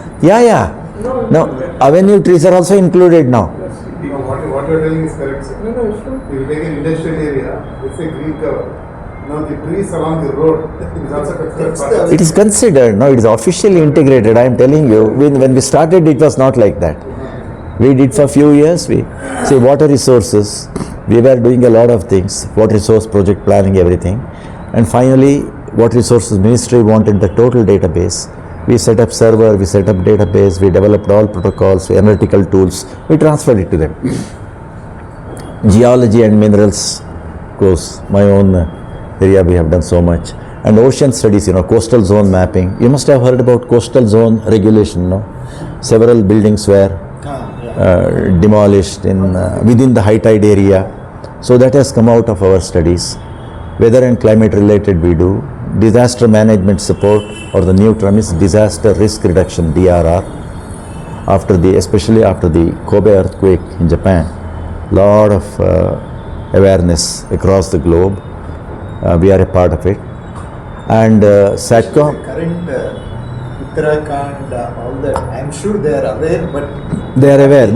now avenue trees are also included now. What you are telling is correct, sir. No, it's not. If you take an industrial area, it's a green cover. Now the trees along the road is also considered. It is considered, no, it is officially integrated. I am telling you, when we started, it was not like that. We did for a few years. We see water resources. We were doing a lot of things, water resource project planning, everything. And finally, Water Resources Ministry wanted the total database. We set up server, we set up database, we developed all protocols, analytical tools, we transferred it to them. Geology and minerals, of course, my own area, we have done so much. And ocean studies, coastal zone mapping. You must have heard about coastal zone regulation, no? Several buildings were demolished within the high tide area. So that has come out of our studies. Weather and climate related we do. Disaster management support, or the new term is disaster risk reduction, DRR. Especially after the Kobe earthquake in Japan, lot of awareness across the globe. We are a part of it. And SATCOM. Current Uttarakhand, all that, I'm sure they are aware, but They are aware.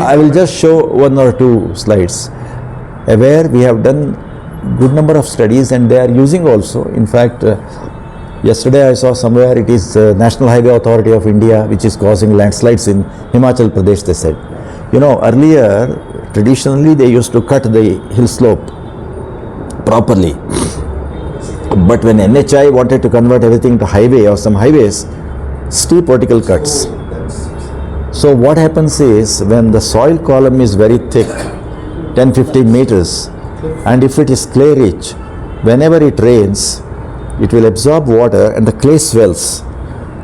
I will just show 1 or 2 slides. Aware, we have done good number of studies and they are using also. In fact, yesterday I saw somewhere it is National Highway Authority of India which is causing landslides in Himachal Pradesh, they said. Earlier, traditionally they used to cut the hill slope properly. But when NHI wanted to convert everything to highway or some highways, steep vertical cuts. So what happens is, when the soil column is very thick, 10-15 meters, and if it is clay rich, whenever it rains, it will absorb water and the clay swells.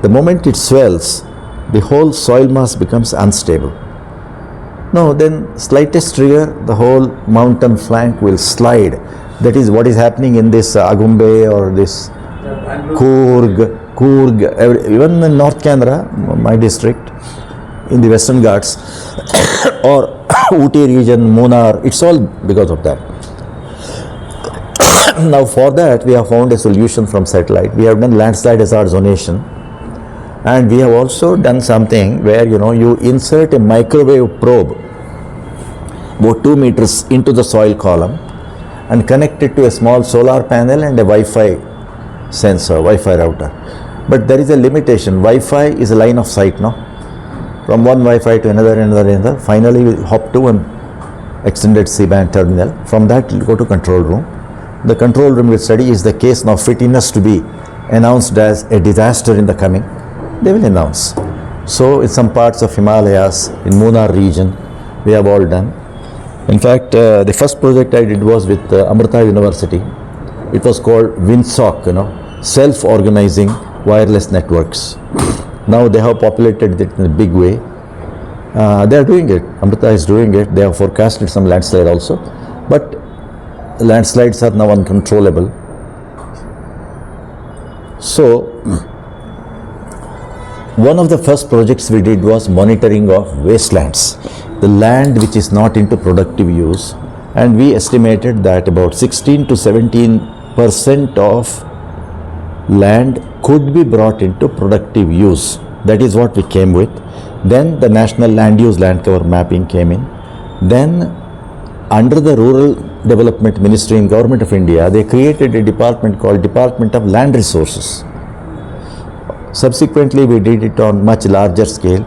The moment it swells, the whole soil mass becomes unstable. No, then slightest trigger, the whole mountain flank will slide. That is what is happening in this Agumbe or this Coorg, even in North Canara, my district, in the Western Ghats, or Ooty region, Munnar, it's all because of that. Now for that, we have found a solution from satellite. We have done landslide hazard zonation. And we have also done something where, you insert a microwave probe about 2 meters into the soil column and connect it to a small solar panel and a Wi-Fi sensor, Wi-Fi router. But there is a limitation. Wi-Fi is a line of sight, no? From one Wi-Fi to another. Finally, we hop to an extended C-band terminal. From that, we'll go to control room. the control room will study, is the case now fit enough to be announced as a disaster in the coming, they will announce. So in some parts of Himalayas, in Munnar region, we have all done. In fact, the first project I did was with Amrita University. It was called WinSoc, self-organizing wireless networks. Now they have populated it in a big way. They are doing it. Amrita is doing it. They have forecasted some landslide also. But landslides are now uncontrollable. So, one of the first projects we did was monitoring of wastelands, the land which is not into productive use, and we estimated that about 16 to 17% of land could be brought into productive use. That is what we came with. Then the National Land Use Land Cover Mapping came in. Then under the Rural Development Ministry in Government of India, they created a department called Department of Land Resources. Subsequently, we did it on much larger scale.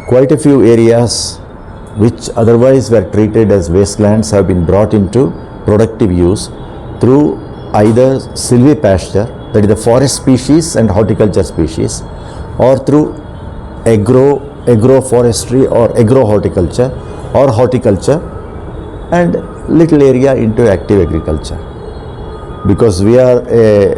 Quite a few areas which otherwise were treated as wastelands have been brought into productive use through either silvipasture, that is the forest species and horticulture species, or through agroforestry or agro-horticulture or horticulture, and little area into active agriculture. Because we are a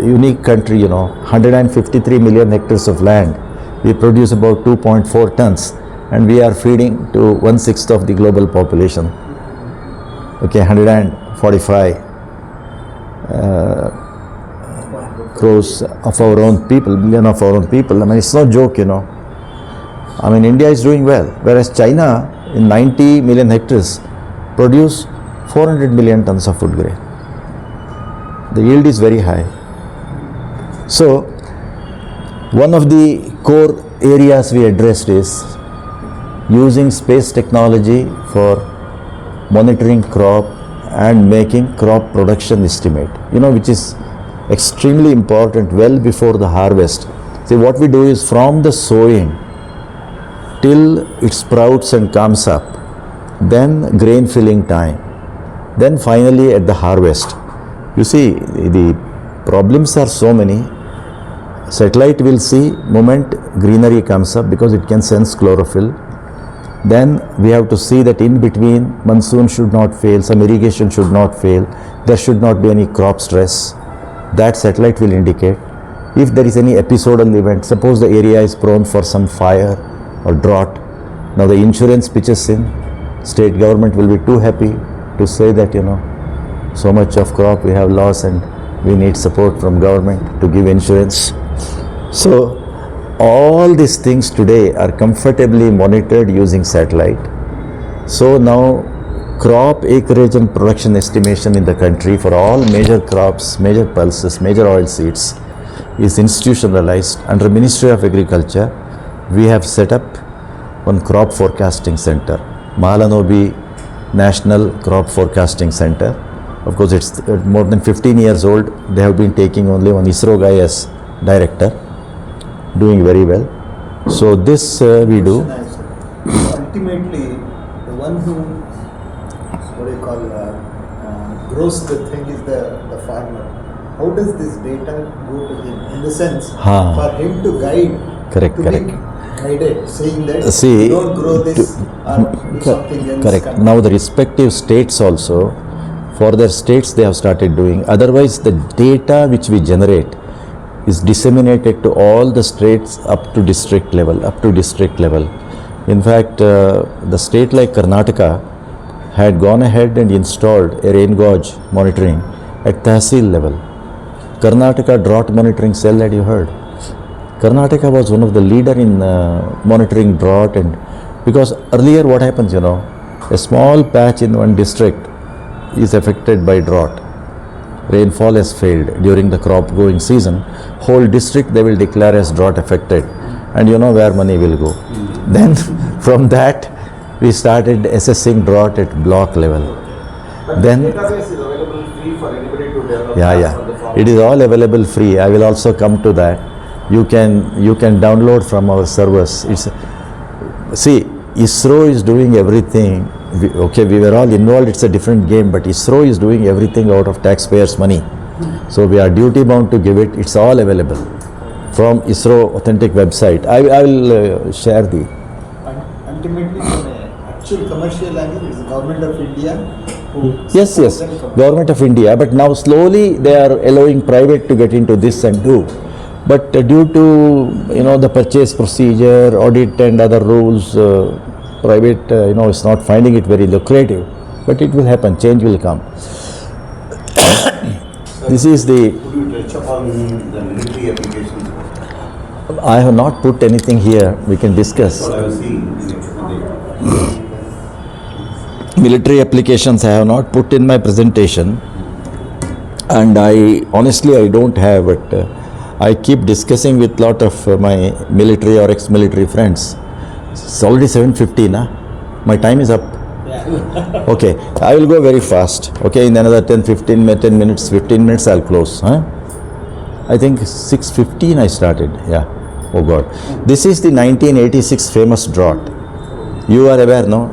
unique country, 153 million hectares of land, we produce about 2.4 tons, and we are feeding to 1/6 of the global population. Okay, 145 crores of our own people, million of our own people. I mean, it's no joke, I mean, India is doing well, whereas China in 90 million hectares produce 400 million tons of food grain. The yield is very high. So, one of the core areas we addressed is using space technology for monitoring crop and making crop production estimate, which is extremely important well before the harvest. See, what we do is from the sowing till it sprouts and comes up, then grain filling time, then finally at the harvest. You see, the problems are so many. Satellite will see moment greenery comes up because it can sense chlorophyll. Then we have to see that in between monsoon should not fail, some irrigation should not fail, there should not be any crop stress. That satellite will indicate. If there is any episodal event, suppose the area is prone for some fire or drought, now the insurance pitches in. State government will be too happy to say that, so much of crop we have lost and we need support from government to give insurance. So, all these things today are comfortably monitored using satellite. So now crop acreage and production estimation in the country for all major crops, major pulses, major oil seeds is institutionalized. Under Ministry of Agriculture, we have set up one crop forecasting center, Mahalanobi National Crop Forecasting Center. Of course, it's more than 15 years old. They have been taking only one ISRO guy as director, doing very well. So this we do. Ultimately, the one who, grows the thing is the farmer. How does this data go to him? In the sense, for him to guide, Correct. be guided, saying that See, don't grow this or do something else. Correct. Now the respective states also, for their states they have started doing. Otherwise, the data which we generate is disseminated to all the states up to district level. In fact, the state like Karnataka had gone ahead and installed a rain gauge monitoring at Tehsil level. Karnataka drought monitoring cell, had you heard? Karnataka was one of the leader in monitoring drought, and because earlier what happens, a small patch in one district is affected by drought. Rainfall has failed during the crop growing season. Whole district they will declare as drought affected, and where money will go. Then from that we started assessing drought at block level. But Then the database is available free for anybody to develop. yeah, it is all available free. I will also come to that. You can download from our servers. See, ISRO is doing everything we were all involved, it's a different game, but ISRO is doing everything out of taxpayers' money. So we are duty bound to give it, it's all available from ISRO authentic website. I will share the... Ultimately, from an actual commercial angle, is the government of India who Yes, government of India, but now slowly they are allowing private to get into this and do. But due to, the purchase procedure, audit and other rules, private, is not finding it very lucrative. But it will happen, change will come. This is the... Could you touch upon the military applications? I have not put anything here, we can discuss. What I was seeing in the Military applications I have not put in my presentation, and honestly I don't have, but I keep discussing with lot of my military or ex-military friends. It's already 7:50, na? My time is up. Okay, I will go very fast. Okay, in another 15 minutes I'll close. Huh? I think 6:15 I started. Yeah. Oh God. This is the 1986 famous drought. You are aware, no?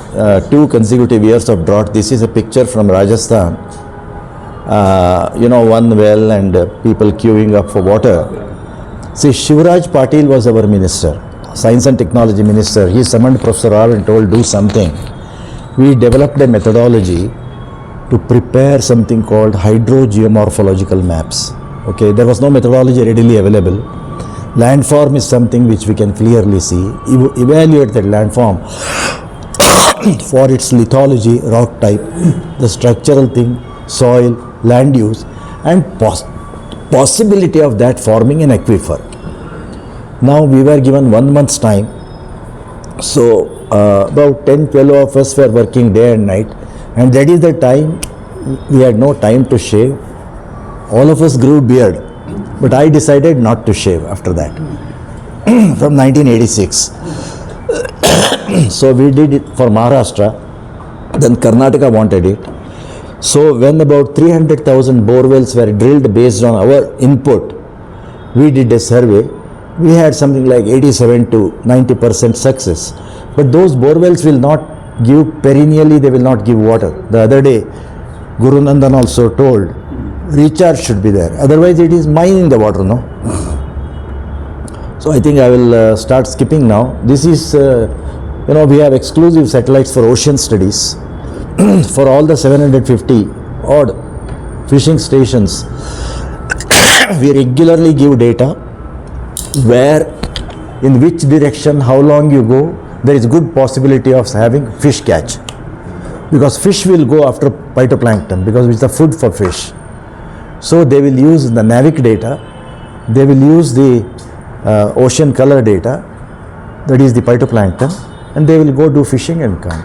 2 consecutive years of drought. This is a picture from Rajasthan. One well and people queuing up for water. See, Shivraj Patil was our minister, science and technology minister. He summoned Professor Rao and told, do something. We developed a methodology to prepare something called hydrogeomorphological maps. Okay, there was no methodology readily available. Landform is something which we can clearly see. Evaluate that landform for its lithology, rock type, the structural thing, soil, land use, and possibility of that forming an aquifer. Now we were given 1 month's time. So about 10-12 of us were working day and night, and that is the time we had no time to shave. All of us grew beard. But I decided not to shave after that, from 1986. So we did it for Maharashtra, then Karnataka wanted it. So when about 300,000 borewells were drilled based on our input, we did a survey. We had something like 87 to 90% success. But those borewells will not give perennially, they will not give water. The other day, Guru Nandan also told, recharge should be there, otherwise it is mining the water, no? So I think I will start skipping now. This is, we have exclusive satellites for ocean studies for all the 750 odd fishing stations. We regularly give data where, in which direction, how long you go, there is good possibility of having fish catch, because fish will go after phytoplankton because it's the food for fish. So they will use the NAVIC data, they will use the ocean color data, that is the phytoplankton, and they will go do fishing and come.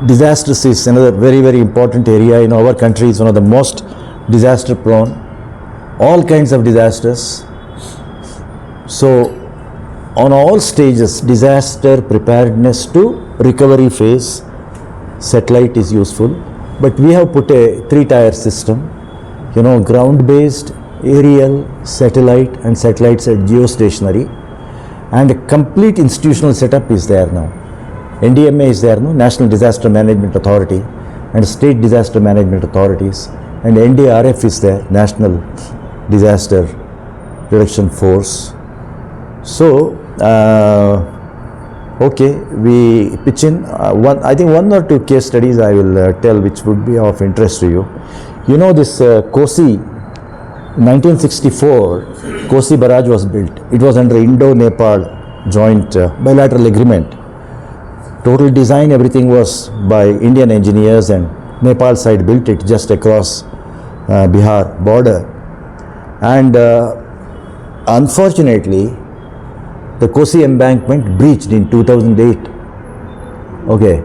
Disasters is another very, very important area. In our country is one of the most disaster prone, all kinds of disasters. So on all stages, disaster preparedness to recovery phase, satellite is useful. But we have put a 3-tier system, ground-based, aerial, satellite, and satellites at geostationary. And a complete institutional setup is there now. NDMA is there, no? National Disaster Management Authority, and state disaster management authorities. And NDRF is there, National Disaster Reduction Force. So, okay, we pitch in I think 1 or 2 case studies I will tell which would be of interest to you. This Kosi, 1964, Kosi Barrage was built. It was under Indo-Nepal joint bilateral agreement. Total design, everything was by Indian engineers, and Nepal side built it just across Bihar border. And unfortunately, the Kosi embankment breached in 2008. Okay.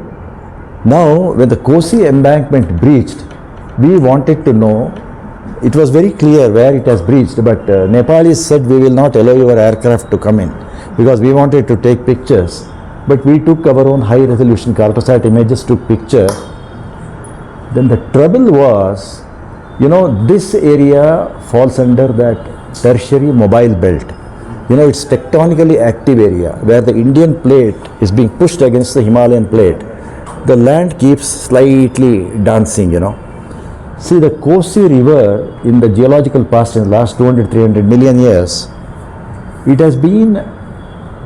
Now, when the Kosi embankment breached, we wanted to know, it was very clear where it has breached, but Nepalis said we will not allow your aircraft to come in because we wanted to take pictures. But we took our own high resolution cartosat images, took picture. Then the trouble was, this area falls under that tertiary mobile belt. You know, it's tectonically active area where the Indian plate is being pushed against the Himalayan plate. The land keeps slightly dancing, you know. See, the Kosi River in the geological past, in the last 200-300 million years, it has been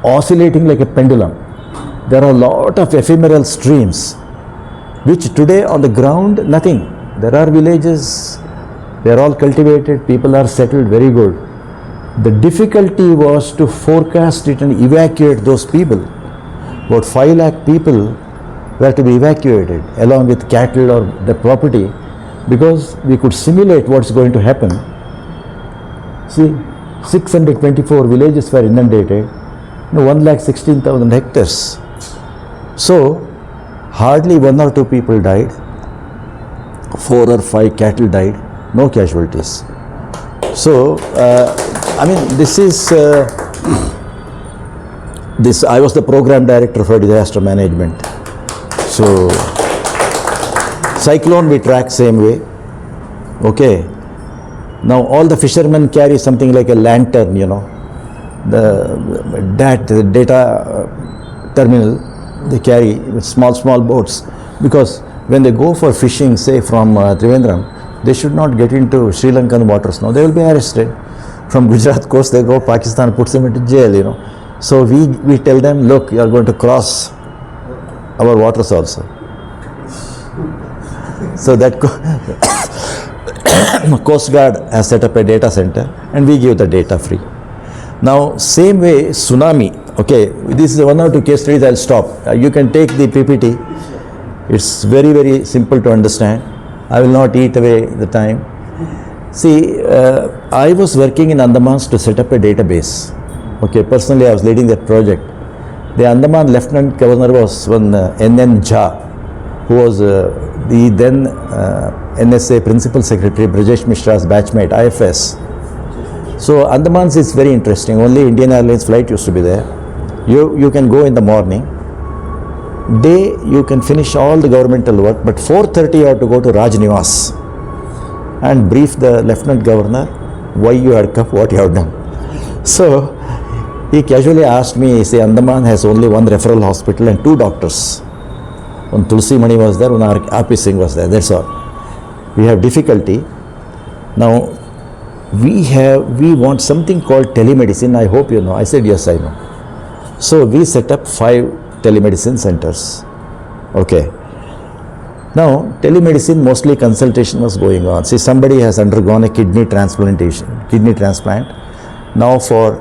oscillating like a pendulum. There are a lot of ephemeral streams, which today on the ground, nothing. There are villages, they are all cultivated, people are settled, very good. The difficulty was to forecast it and evacuate those people. About 5 lakh people were to be evacuated along with cattle or the property, because we could simulate what's going to happen. See, 624 villages were inundated, 1,16,000 hectares. So, hardly 1 or 2 people died, 4 or 5 cattle died, no casualties. So, I mean, this is, I was the program director for disaster management. So, cyclone we track same way, okay. Now all the fishermen carry something like a lantern, you know, the data terminal, they carry with small boats, because when they go for fishing, say from Trivandrum, they should not get into Sri Lankan waters now, they will be arrested. From Gujarat coast they go, Pakistan puts them into jail, you know. So we tell them, look, you are going to cross our waters also. So that Coast Guard has set up a data center and we give the data free. Now same way tsunami, okay, this is 1 or 2 case studies, I'll stop. You can take the PPT, it's very simple to understand. I will not eat away the time. See, I was working in Andamans to set up a database. Okay, personally I was leading that project. The Andaman Lieutenant Governor was one N.N. Jha, who was the then NSA Principal Secretary, Brajesh Mishra's batchmate, IFS. So Andamans is very interesting. Only Indian Airlines flight used to be there. You can go in the morning. Day you can finish all the governmental work, but 4:30 you have to go to Raj Niwas and brief the Lieutenant Governor why you had come, what you have done. So he casually asked me, he said, Andaman has only 1 referral hospital and 2 doctors. One Tulsi Mani was there, one R.P. Singh was there, that's all. We have difficulty. Now, we want something called telemedicine, I hope you know. I said, yes, I know. So we set up 5 telemedicine centers. Okay. Now, telemedicine, mostly consultation was going on. See, somebody has undergone a kidney transplant. Now for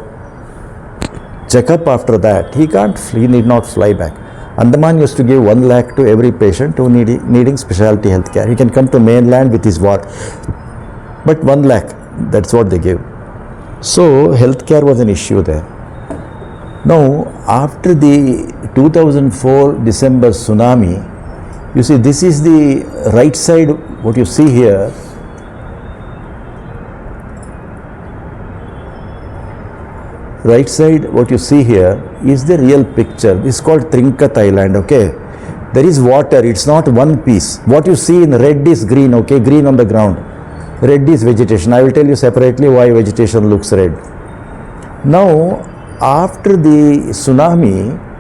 checkup after that, he need not fly back. Andaman used to give 1 lakh to every patient who needing specialty health care. He can come to mainland with his ward, but 1 lakh, that's what they give. So healthcare was an issue there. Now after the 2004 December tsunami, you see, this is the right side, what you see here. Right side, what you see here is the real picture. This is called Trinkat Island, okay. There is water, it's not one piece. What you see in red is green, okay, green on the ground. Red is vegetation. I will tell you separately why vegetation looks red. Now, after the tsunami,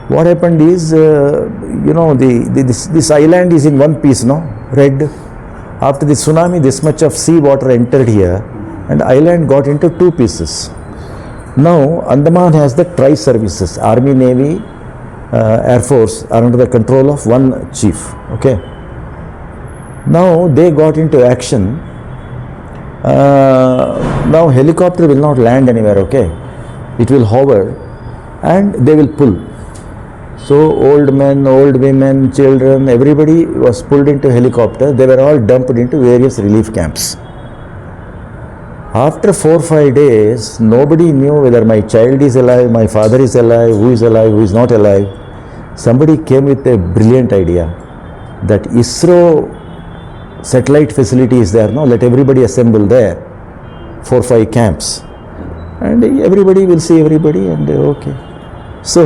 what happened is, you know, this island is in one piece, no, red. After the tsunami, this much of sea water entered here and island got into 2 pieces. Now, Andaman has the tri-services, Army, Navy, Air Force are under the control of one chief, okay. Now, they got into action. Now, helicopter will not land anywhere, okay. It will hover and they will pull. So, old men, old women, children, everybody was pulled into helicopter. They were all dumped into various relief camps. After 4 or 5 days, nobody knew whether my child is alive, my father is alive, who is not alive. Somebody came with a brilliant idea that ISRO satellite facility is there, no? Let everybody assemble there, 4 or 5 camps. And everybody will see everybody and okay. So,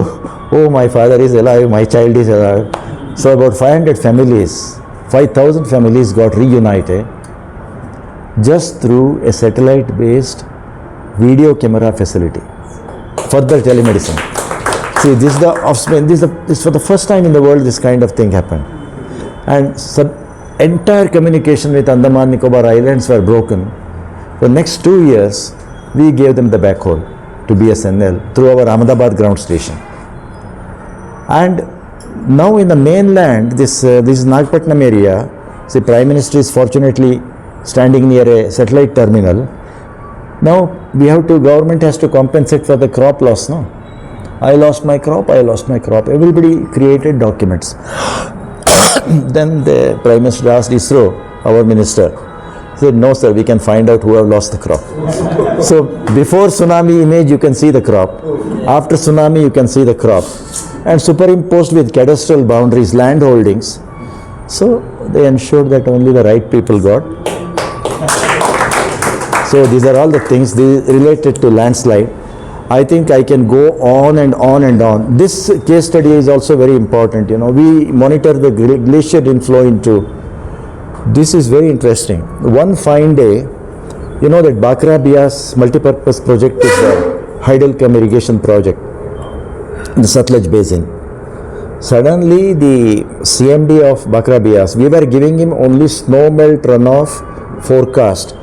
oh, my father is alive, my child is alive. So about 500 families, 5,000 families got reunited just through a satellite-based video camera facility. further telemedicine. See, this is the offspring. This is for the first time in the world this kind of thing happened, and entire communication with Andaman Nicobar Islands were broken. For next 2 years, we gave them the backhaul to BSNL through our Ahmedabad ground station. And now in the mainland, this Nagpatnam area, see, Prime Minister is fortunately standing near a satellite terminal. Now government has to compensate for the crop loss, no? I lost my crop. Everybody created documents. Then the Prime Minister asked ISRO, our minister, said, no sir, we can find out who have lost the crop. So before tsunami image you can see the crop, after tsunami you can see the crop, and superimposed with cadastral boundaries, land holdings. So they ensured that only the right people got. So these are all the things related to landslide. I think I can go on and on and on. This case study is also very important. You know, we monitor the glacier inflow into. This is very interesting. One fine day, you know that Bakra Bias multipurpose project is a hydel irrigation project in the Satluj Basin. Suddenly the CMD of Bakra Bias, we were giving him only snow melt runoff forecast.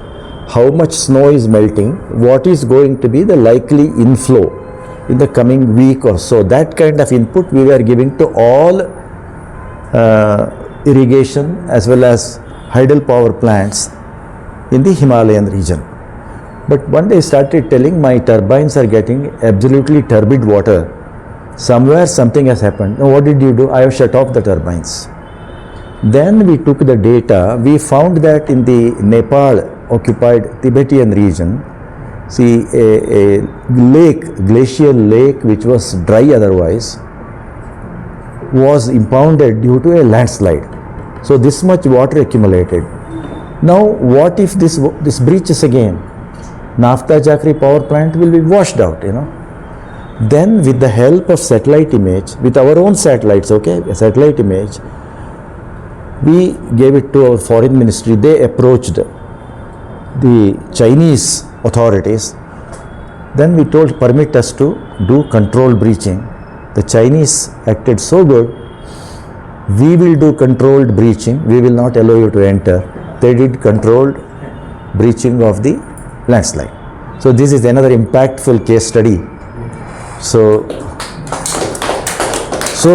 How much snow is melting, what is going to be the likely inflow in the coming week or so. That kind of input we were giving to all irrigation as well as hydel power plants in the Himalayan region. But one day I started telling my turbines are getting absolutely turbid water. Somewhere something has happened. Now what did you do? I have shut off the turbines. Then we took the data. We found that in the Nepal occupied Tibetan region, see a lake, glacial lake which was dry otherwise, was impounded due to a landslide. So this much water accumulated. Now what if this breaches again? Nafta Chakri power plant will be washed out, you know. Then with the help of satellite image, with our own satellites, okay, a satellite image, we gave it to our foreign ministry. They approached the Chinese authorities. Then we told, permit us to do controlled breaching. The Chinese acted so good. We will do controlled breaching. We will not allow you to enter. They did controlled breaching of the landslide. So this is another impactful case study. So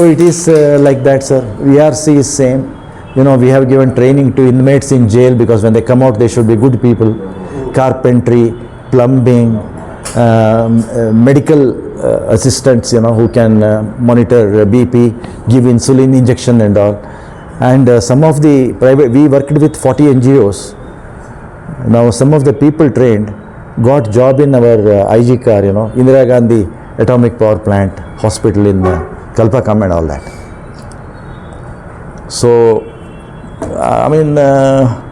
it is like that, sir. VRC is same. You know, we have given training to inmates in jail because when they come out, they should be good people. Carpentry, plumbing, medical assistants, you know, who can monitor BP, give insulin injection and all. And some of the private, we worked with 40 NGOs. Now some of the people trained got job in our IG car, you know, Indira Gandhi Atomic Power Plant, hospital in Kalpakam and all that. So, I mean, I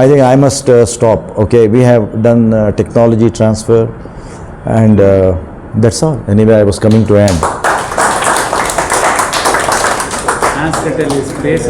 think I must stop. Okay, we have done technology transfer, and that's all. Anyway, I was coming to end. Ask at a space